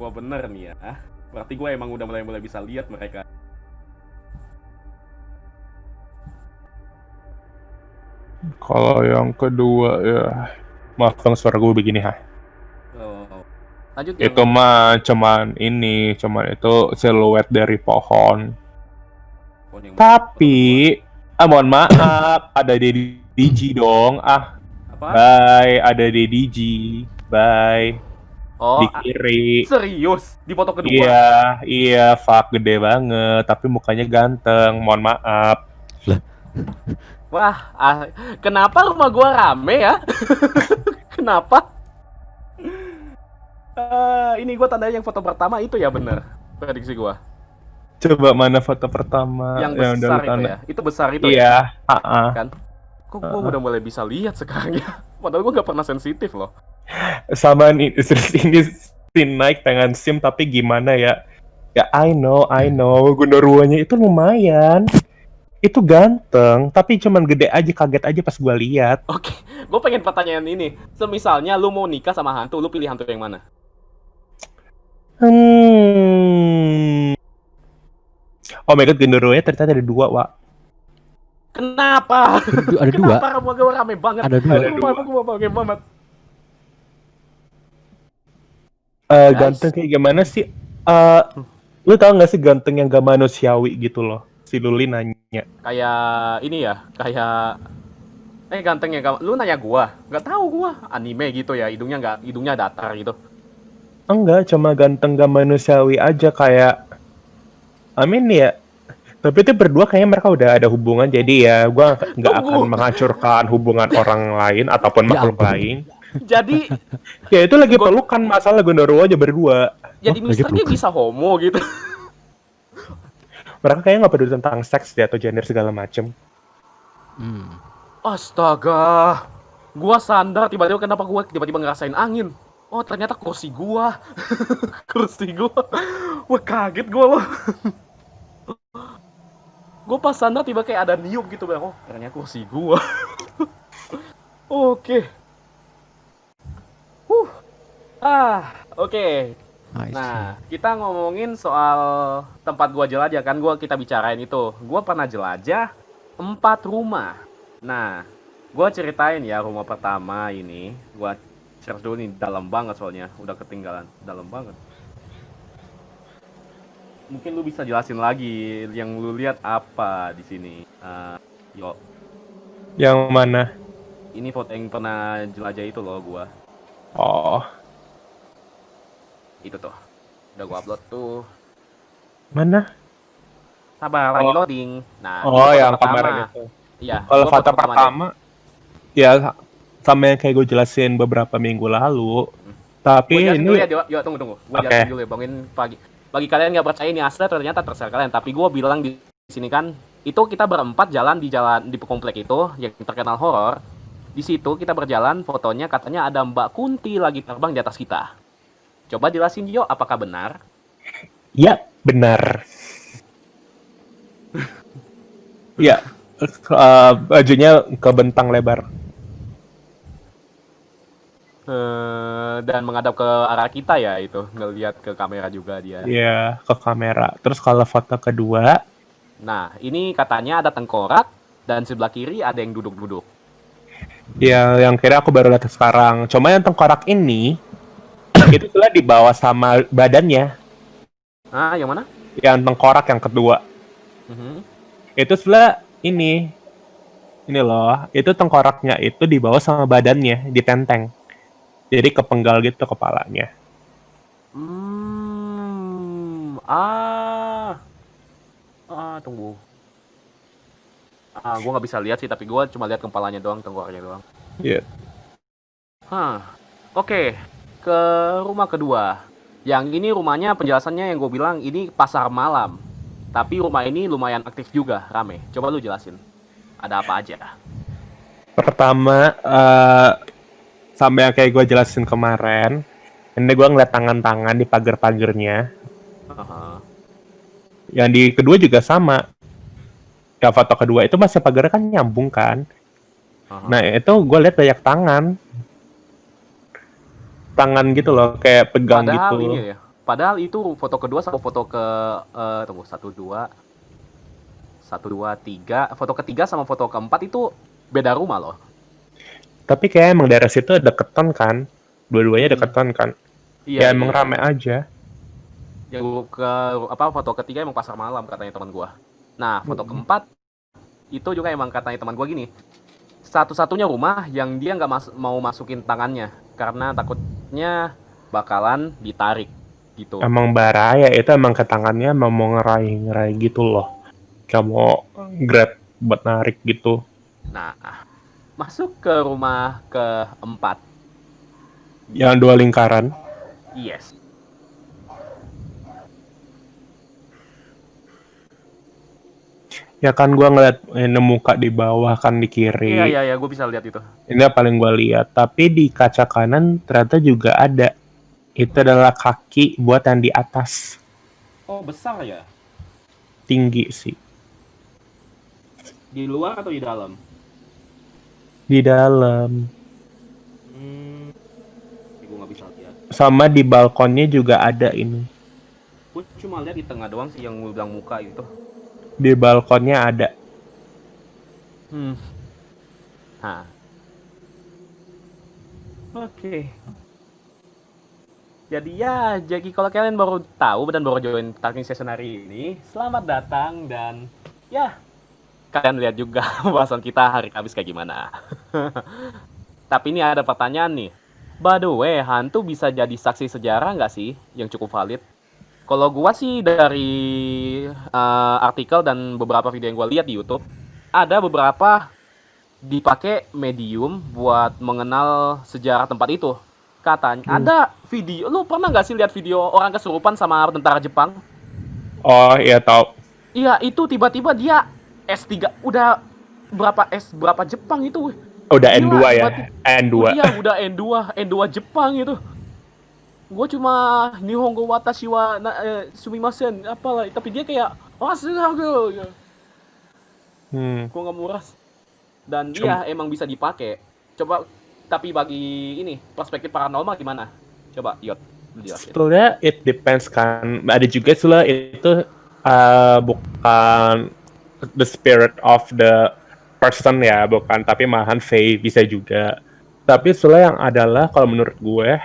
bener nih ya, berarti gua emang udah mulai bisa lihat mereka. Kalau yang kedua ya, maafkan suara gue begini Lanjut. Itu mah cuman itu siluet dari pohon. Tapi mohon maaf, ada DDG dong. Apa? Bye, ada DDG. Bye. Di kiri. Serius? Di foto kedua? Iya, fuck, gede banget. Tapi mukanya ganteng, mohon maaf. Wah, kenapa rumah gua rame ya? Kenapa? Ini gua tandain yang foto pertama itu ya, bener prediksi gua. Coba mana foto pertama yang besar itu ya? Itu besar itu ya? Kan? Kok gue udah mulai bisa lihat sekarang ya? Padahal gue gak pernah sensitif loh. Sama nih, ini naik dengan SIM, tapi gimana ya? Ya I know, Gunderuanya itu lumayan. Itu ganteng, tapi cuman gede aja, kaget aja pas gue lihat. Oke, gue pengen pertanyaan ini. Semisalnya lu mau nikah sama hantu, lu pilih hantu yang mana? Oh my god, Genderuanya ternyata ada 2, Wak. Kenapa? Ada 2? Kenapa rumah gue rame banget? Ada 2. Gue rame banget. Ganteng kayak gimana sih? Lu tau gak sih ganteng yang gak manusiawi gitu loh? Si Luli nanya. Kayak ini ya, ganteng ya, lu nanya gua? Gak tahu gua, anime gitu ya, hidungnya datar gitu. Enggak, cuma ganteng gak manusiawi aja, kayak ya. Tapi itu berdua kayaknya mereka udah ada hubungan, jadi ya gua nggak akan menghancurkan hubungan orang lain ataupun makhluk lain. Jadi ya itu lagi pelukan, masalah Gondoro aja berdua. Jadi misternya bisa homo gitu. Mereka kayaknya nggak peduli tentang seks deh, atau gender segala macem. Astaga, gua sandar tiba-tiba, kenapa gua tiba-tiba ngerasain angin? Oh ternyata kursi gua. Wah kaget gua loh. Gue pas sandar tiba kayak ada niup gitu, bang. Oh ternyata kursi gua. Oke. Oke. Nah, kita ngomongin soal tempat gua jelajah kan, kita bicarain itu. Gua pernah jelajah 4 rumah. Nah, Gua ceritain ya rumah pertama ini. Gua search dulu nih, dalam banget soalnya, udah ketinggalan, dalam banget. Mungkin lu bisa jelasin lagi yang lu lihat apa di sini. Yo, Yang mana? ini foto yang pernah jelajah itu loh gua. Oh, Itu tuh. Udah gua upload tuh. mana? Sabar, lagi loading. Nah, ini Oh, foto yang pertama. kemarin itu. Iya, Kalau gua foto deh. pertama, ya sama yang kayak gue jelasin beberapa minggu lalu. Tapi Gua jelasin ini, dulu ya, Yo, tunggu. Gua Oke. jelasin dulu ya, bangin pagi. Bagi kalian nggak percaya ini asli, ternyata terserah kalian. Tapi gua bilang di sini kan, itu kita berempat jalan di komplek itu yang terkenal horor. Di situ kita berjalan, fotonya katanya ada Mbak Kunti lagi terbang di atas kita. Coba jelasin Yo, apakah benar? ya benar. Ya, bajunya kebentang lebar. Dan menghadap ke arah kita ya, itu ngelihat ke kamera juga dia. Iya, ke kamera. Terus kalau foto kedua, Nah, ini katanya ada tengkorak dan sebelah kiri ada yang duduk-duduk. ya yang kira aku baru lihat sekarang. Cuma yang tengkorak ini, itu setelah dibawa sama badannya. Ah, yang mana? Yang tengkorak yang kedua. Mhm. Itu sebelah ini loh, itu tengkoraknya itu dibawa sama badannya, ditenteng. Jadi kepenggal gitu kepalanya. Tunggu. Gua nggak bisa lihat sih, tapi gua cuma lihat kepalanya doang, tengkoraknya doang. Iya. Oke. Ke rumah kedua. Yang ini rumahnya penjelasannya yang gue bilang ini pasar malam. Tapi rumah ini lumayan aktif juga, rame. Coba lu jelasin. Ada apa aja? Pertama, sama yang kayak gue jelasin kemarin, ini gue ngeliat tangan-tangan di pagar-pagarnya. Aha. Yang di kedua juga sama. Yang foto kedua itu masih pagarnya kan nyambung kan. Aha. Nah itu gue lihat banyak tangan gitu loh, kayak pegang Padahal gitu. ini ya. Padahal itu foto kedua sama foto ke tunggu, 1 2 3. Foto ketiga sama foto keempat itu beda rumah loh. Tapi kayak emang daerah situ deketan kan. Dua-duanya deketan kan. Ya emang rame aja. Yang foto ketiga emang pasar malam katanya teman gua. Nah, foto keempat itu juga emang katanya teman gua gini. Satu-satunya rumah yang dia nggak mau masukin tangannya karena takutnya bakalan ditarik gitu. Emang bahaya, itu emang ke tangannya emang mau ngerai gitu loh. Kayak mau grab buat narik gitu. Nah, masuk ke rumah keempat. Yang dua lingkaran. Yes. Ya kan gua ngeliat ini muka di bawah kan di kiri. Iya, gue bisa lihat itu. Ini yang paling gua lihat. Tapi di kaca kanan ternyata juga ada. Itu adalah kaki buat yang di atas. Oh, besar ya? Tinggi sih. Di luar atau di dalam? Di dalam. Gue nggak bisa lihat. Sama di balkonnya juga ada ini. Gue cuma lihat di tengah doang sih yang gue bilang muka itu. Di balkonnya ada. Oke. Jadi kalau kalian baru tahu dan baru join Talking Session hari ini, selamat datang dan ya kalian lihat juga pembahasan kita hari Kamis kayak gimana. Tapi ini ada pertanyaan nih. By the way, hantu bisa jadi saksi sejarah nggak sih yang cukup valid? Kalau gua sih dari artikel dan beberapa video yang gua lihat di YouTube, ada beberapa dipakai medium buat mengenal sejarah tempat itu. Katanya ada video, lu pernah nggak sih lihat video orang kesurupan sama tentara Jepang? Oh iya tahu. Iya, itu tiba-tiba dia S3 udah berapa Jepang itu? Udah Gila, N2 ya. tiba-tiba- N2. Iya, udah N2 Jepang itu. Gue cuma Nihongo watashi wa sumimasen apalah, tapi dia kayak astaga. Gue nggak muras. Dan dia emang bisa dipakai. Coba, tapi bagi ini perspektif paranormal gimana? Coba Yot, lu jelasin. Sebetulnya it depends kan. Ada juga itu bukan the spirit of the person ya, bukan, tapi malahan Faye bisa juga. Tapi setelah yang adalah kalau menurut gue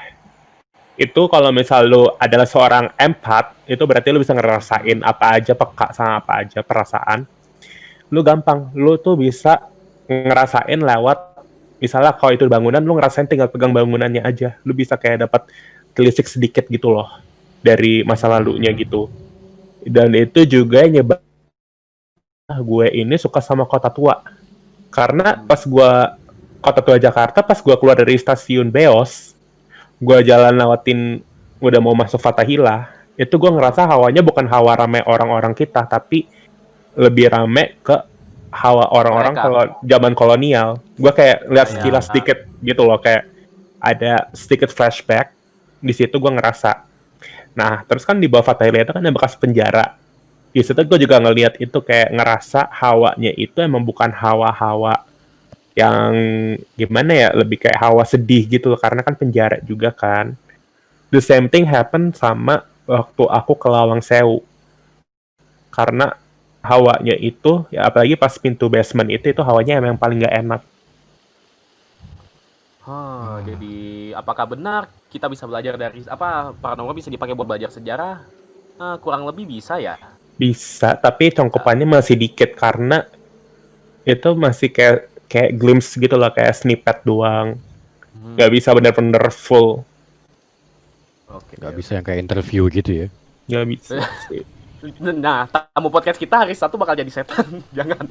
itu kalau misal lu adalah seorang empath, itu berarti lu bisa ngerasain apa aja, peka sama apa aja perasaan. Lu gampang, lu tuh bisa ngerasain lewat misalnya kalau itu bangunan, lu ngerasain tinggal pegang bangunannya aja. Lu bisa kayak dapat telisik sedikit gitu loh dari masa lalunya gitu. Dan itu juga nyebab gue ini suka sama Kota Tua. Karena pas gue Kota Tua Jakarta, pas gue keluar dari stasiun Beos, gue jalan lewatin udah mau masuk Fathahillah, itu gue ngerasa hawanya bukan hawa rame orang-orang kita, tapi lebih rame ke hawa orang-orang Mereka. kalau zaman kolonial. Gue kayak lihat Iya. sekilas sedikit gitu loh, kayak ada sedikit flashback di situ gue ngerasa. Nah, terus kan di bawah Fathahillah itu kan ada bekas penjara. Di situ gue juga ngelihat itu kayak ngerasa hawanya itu emang bukan hawa-hawa yang gimana ya, lebih kayak hawa sedih gitu loh, karena kan penjara juga kan. The same thing happen sama waktu aku ke Lawang Sewu. Karena hawanya itu, ya apalagi pas pintu basement itu hawanya emang paling gak enak. Jadi apakah benar kita bisa belajar dari paranormal bisa dipakai buat belajar sejarah? Kurang lebih bisa ya. Bisa, tapi congkopannya masih dikit karena itu masih kayak glimpse gitu loh, kayak snippet doang. Gak bisa bener-bener full. Oke. Nggak bisa yang kayak interview gitu ya. Gak bisa sih. Nah, tamu podcast kita hari satu bakal jadi setan. jangan.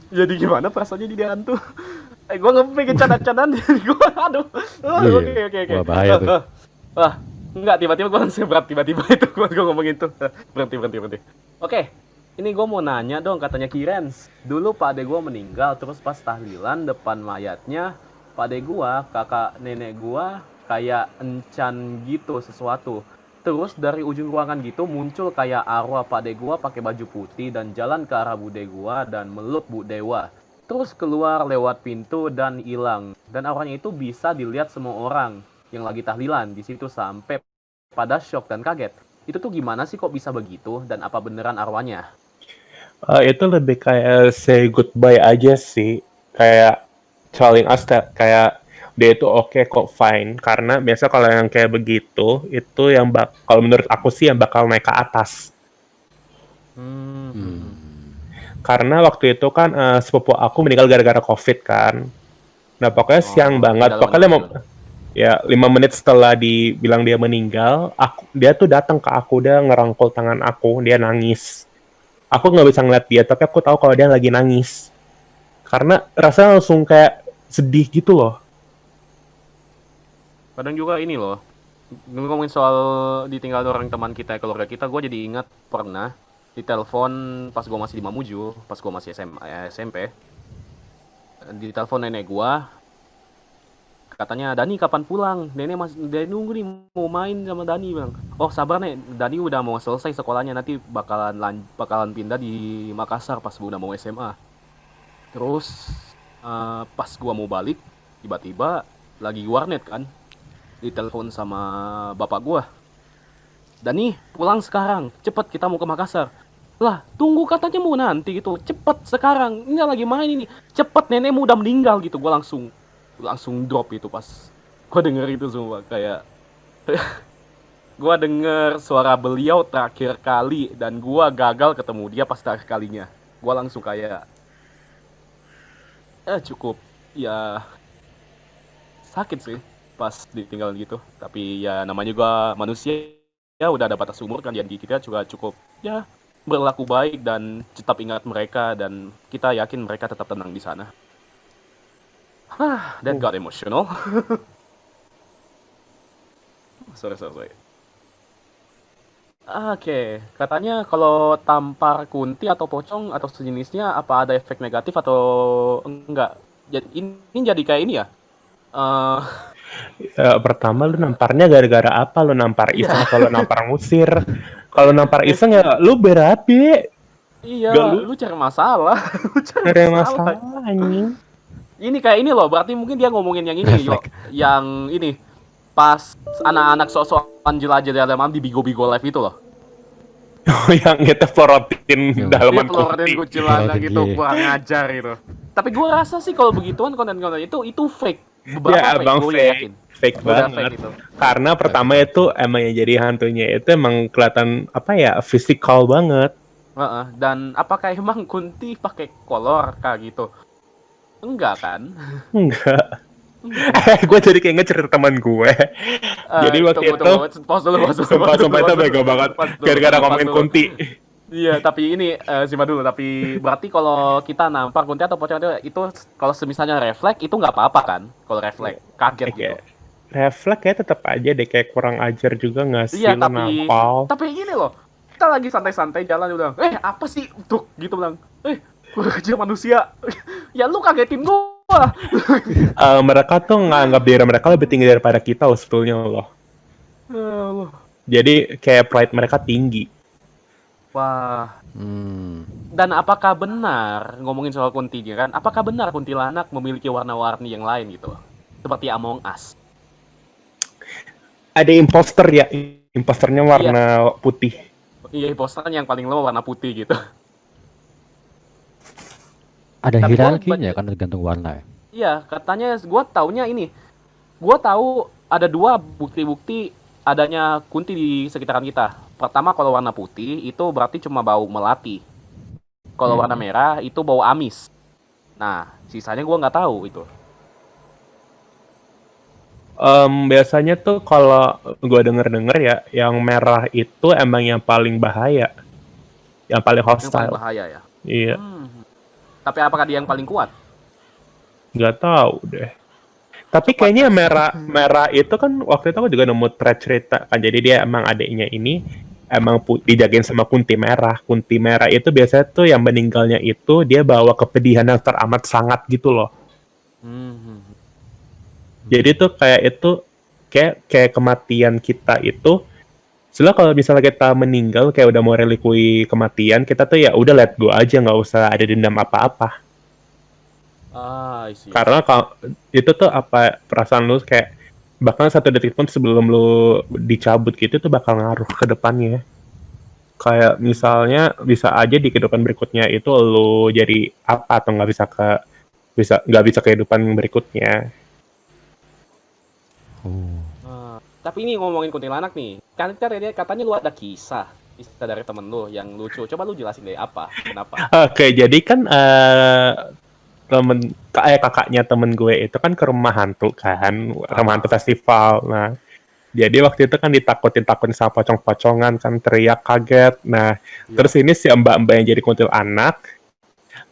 Jadi gimana perasaannya di dia hantu? Gue ngepengen canda-candaan gue. Aduh. Iya. Oke. Wah, bahaya tuh. Wah, enggak, tiba-tiba gue langsung berat tiba-tiba itu gue ngomongin tuh. Berhenti. Oke, ini gue mau nanya dong, katanya Kirens. Dulu Pak Ade gue meninggal, terus pas tahlilan depan mayatnya, Pak Ade gue, kakak nenek gue, kayak encan gitu sesuatu. Terus dari ujung ruangan gitu muncul kayak arwah Pak Ade gue pakai baju putih dan jalan ke arah Bude gue dan meluk Bu Dewa. Terus keluar lewat pintu dan hilang. Dan arwahnya itu bisa dilihat semua orang yang lagi tahlilan di situ sampai pada shock dan kaget. Itu tuh gimana sih kok bisa begitu dan apa beneran arwahnya? Itu lebih kayak say goodbye aja sih, kayak telling us that kayak dia itu oke kok, fine. Karena biasa kalau yang kayak begitu itu yang kalau menurut aku sih yang bakal naik ke atas. Karena waktu itu kan sepupu aku meninggal gara-gara COVID kan. Nah pokoknya siang banget, pokoknya ya 5 menit setelah dibilang dia meninggal, dia tuh datang ke aku, dia ngerangkul tangan aku, dia nangis. Aku nggak bisa ngeliat dia, tapi aku tahu kalau dia lagi nangis. Karena rasanya langsung kayak sedih gitu loh. Kadang juga ini loh, ngomongin soal ditinggal orang teman kita, keluarga kita, gue jadi ingat pernah ditelepon pas gue masih di Mamuju, pas gue masih SMP. Ditelepon nenek gue, katanya, Dani kapan pulang? Nenek masih nunggu nih, mau main sama Dani, bilang. Oh sabar nek, Dani udah mau selesai sekolahnya, nanti bakalan pindah di Makassar pas udah mau SMA. Terus pas gua mau balik, tiba-tiba lagi warnet kan, ditelepon sama bapak gua. Dani pulang sekarang, cepet kita mau ke Makassar. Lah tunggu, katanya mau nanti gitu, cepet sekarang, ini lagi main ini, cepet nenekmu udah meninggal gitu. Gua langsung drop itu pas gue denger itu semua, kayak gue denger suara beliau terakhir kali dan gue gagal ketemu dia pas terakhir kalinya. Gue langsung kayak cukup ya sakit sih pas ditinggal gitu. Tapi ya namanya juga manusia, ya udah ada batas umur kan, jadi kita juga cukup ya berlaku baik dan tetap ingat mereka, dan kita yakin mereka tetap tenang di sana. That got emotional. sorry. Oke, katanya kalau tampar kunti atau pocong atau sejenisnya, apa ada efek negatif atau enggak? Ini jadi kayak ini ya? Pertama lu namparnya gara-gara apa? Lu nampar iseng atau lu nampar ngusir? Kalau nampar iseng ya lu berapi. Iya, Gak, lu cari masalah. cari masalah anjing. Ini kayak ini loh, berarti mungkin dia ngomongin yang ini, yang ini pas anak-anak sok-sokan jelajah di dalam di Bigo Live itu loh. Oh, yang itu Florotin Iya, Dia dalaman pelorotin kunti. kuntilanak Pelorotin, itu iya. kurang ngajar itu. Tapi gue rasa sih kalau begituan konten-konten itu fake. Beberapa Ya fake, abang gue udah yakin. fake Udah banget. fake itu. Karena pertama itu emang yang jadi hantunya itu emang kelihatan apa ya, fisikal banget. Heeh. Dan apakah emang Kunti pakai kolor kayak gitu? Enggak kan? Enggak. Gue jadi kayak inget cerita teman gue. Jadi waktu tunggu, itu pause dulu. sumpah itu bego banget gara-gara ngomongin Kunti. Iya, tapi ini simak dulu. Tapi berarti kalau kita nampar Kunti atau pocong itu kalau semisalnya refleks itu nggak apa-apa kan? Kalau refleks kaget gitu. Kayak refleks ya tetap aja deh kayak kurang ajar juga nggak sih Iya, lo nampal. tapi gini loh. Kita lagi santai-santai jalan udah. Apa sih? Tuh, gitu bilang. Gua aja manusia. Ya lu kagetin gua. Mereka tuh nganggap diri mereka lebih tinggi daripada kita loh sebetulnya loh. Allah. Jadi kayak pride mereka tinggi. Wah. Hmm. Dan apakah benar ngomongin soal Kunti kan? Apakah benar kuntilanak memiliki warna-warni yang lain gitu? Seperti Among Us. Ada imposter ya, imposternya warna putih. Iya, poster yang paling lemah warna putih gitu. Ada Tapi gua hierarkinya baca- kan tergantung warna ya. Iya, katanya gua taunya ini. Gua tahu ada 2 bukti-bukti adanya Kunti di sekitaran kita. Pertama kalau warna putih itu berarti cuma bau melati. Kalau warna merah itu bau amis. Nah, sisanya gua nggak tahu itu. Biasanya tuh kalau gue denger ya, yang merah itu emang yang paling bahaya, yang paling Yang paling hostile. bahaya ya. Iya, Tapi apakah dia yang paling kuat? nggak tahu deh. Tapi kayaknya merah itu kan waktu itu aku juga nemu thread cerita kan, jadi dia emang adiknya ini emang dijagain sama Kunti merah. Kunti merah itu biasanya tuh yang meninggalnya itu dia bawa kepedihan yang teramat sangat gitu loh. Hmm. Jadi tuh kayak itu kayak kematian kita itu. Setelah kalau misalnya kita meninggal kayak udah mau relikui kematian, kita tuh ya udah let go aja, nggak usah ada dendam apa-apa. I see. Karena kalau itu tuh apa perasaan lu kayak bahkan 1 detik pun sebelum lu dicabut gitu tuh bakal ngaruh ke depannya. Kayak misalnya bisa aja di kehidupan berikutnya itu lu jadi apa atau nggak bisa kehidupan berikutnya. Tapi ini ngomongin kuntilanak nih. Kan katanya lu ada kisah dari temen lu yang lucu. Coba lu jelasin deh apa, kenapa? Oke, jadi kan kakaknya temen gue itu kan ke rumah hantu kan, rumah hantu festival. Nah, jadi waktu itu kan ditakutin sama pocong-pocongan kan, teriak kaget. Nah, terus ini si mbak-mbak yang jadi kuntilanak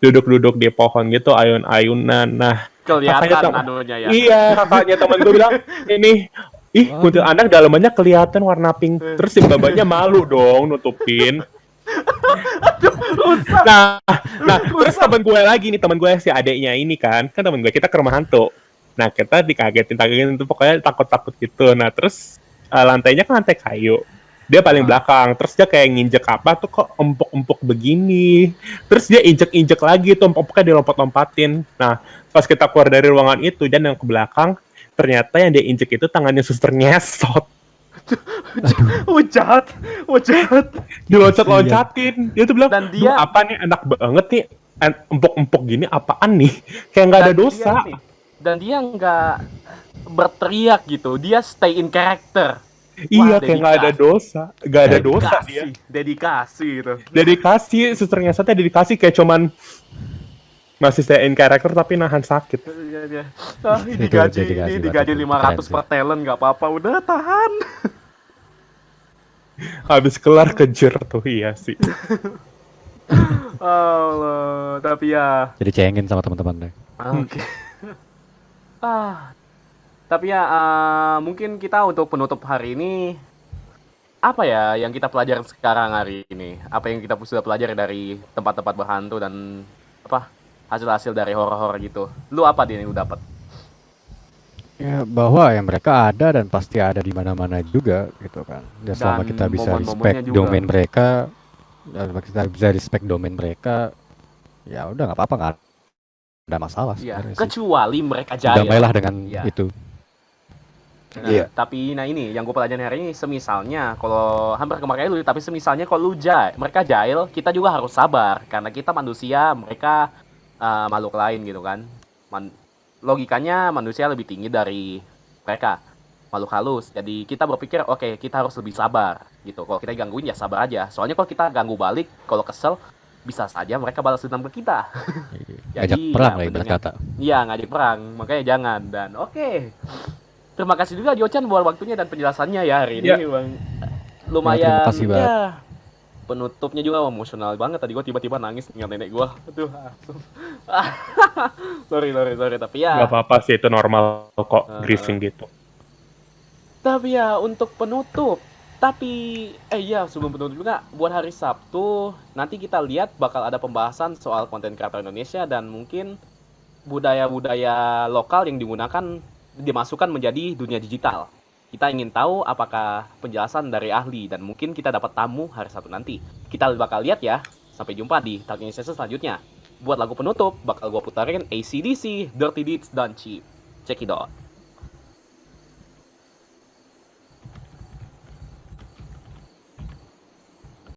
duduk-duduk di pohon gitu, ayun-ayunan. Nah, Kelihatan anunya ya. iya, kakaknya temen gue bilang, kuntilanak dalamannya kelihatan warna pink. Terus si mbak-mbaknya malu dong nutupin. Nah, terus temen gue si adeknya ini kan temen gue, kita ke rumah hantu. Nah, kita dikagetin itu pokoknya takut-takut gitu. Nah, terus lantainya kan lantai kayu. Dia paling belakang, terus dia kayak nginjek apa tuh kok empuk-empuk begini. Terus dia injek-injek lagi tuh, empuk-empuknya dilompat-lompatin. Nah, pas kita keluar dari ruangan itu dan yang ke belakang, ternyata yang dia injek itu tangannya suster nyesot. Jahat. Diloncat-loncatin. Dia tuh bilang, Dan dia- apa nih enak banget nih, empuk-empuk gini apaan nih? Kayak nggak ada dosa. Dan dia nggak berteriak gitu. Dia stay in character. Iya, kayak nggak ada dosa. Nggak ada dosa dia. Dedikasi gitu. Dedikasi, suster nyesotnya dedikasi kayak cuman masih stay in character tapi nahan sakit. Ini Itu digaji, dedikasi ini digaji banget, 500 keren per talent nggak apa-apa, udah tahan. Habis kelar kejer tuh, iya sih. Allah, tapi ya, Jadi cengin sama teman-teman deh. oke. Tapi ya mungkin kita untuk penutup hari ini apa ya yang kita pelajari sekarang hari ini? Apa yang kita sudah pelajari dari tempat-tempat berhantu dan apa hasil-hasil dari horor-horor gitu? Lu apa dia yang lu dapat? Ya bahwa ya mereka ada dan pasti ada di mana-mana juga gitu kan. Ya selama Dan kita bisa momen-momennya respect juga. domain mereka, selama kita bisa respect domain mereka, ya udah nggak apa-apa, nggak ada masalah Iya, sebenarnya sih. kecuali mereka jaya. Damailah dengan Iya. itu. Nah, Iya. tapi ini yang gue pelajarin hari ini, semisalnya kalau hampir kemarin lu, tapi semisalnya kalau mereka jahil, kita juga harus sabar karena kita manusia, mereka makhluk lain gitu kan. Logikanya manusia lebih tinggi dari mereka, makhluk halus. Jadi kita berpikir, oke, kita harus lebih sabar gitu. Kalau kita gangguin ya sabar aja. Soalnya kalau kita ganggu balik, kalau kesel, bisa saja mereka balas dendam ke kita. Ngajak Jadi perang ya lah ibarat mendingan- kata. Iya, ngajak perang. Makanya jangan. Dan oke. Terima kasih juga Jocan buat waktunya dan penjelasannya ya hari ini, Ya. Bang. Ya, Lumayan terima kasih banget. ya. Penutupnya juga emosional banget. Tadi gue tiba-tiba nangis ingat nenek gue. Aduh. sorry. Tapi ya. Gak apa-apa sih, itu normal kok, grieving gitu. Tapi ya untuk penutup. Tapi ya sebelum penutup juga buat hari Sabtu nanti kita lihat bakal ada pembahasan soal konten kreator Indonesia dan mungkin budaya-budaya lokal yang digunakan dimasukkan menjadi dunia digital. Kita ingin tahu apakah penjelasan dari ahli dan mungkin kita dapat tamu hari Sabtu nanti. Kita bakal lihat ya. Sampai jumpa di Talking Session selanjutnya. Buat lagu penutup bakal gua putarin AC/DC, Dirty Deeds dan Cheap. Check it out.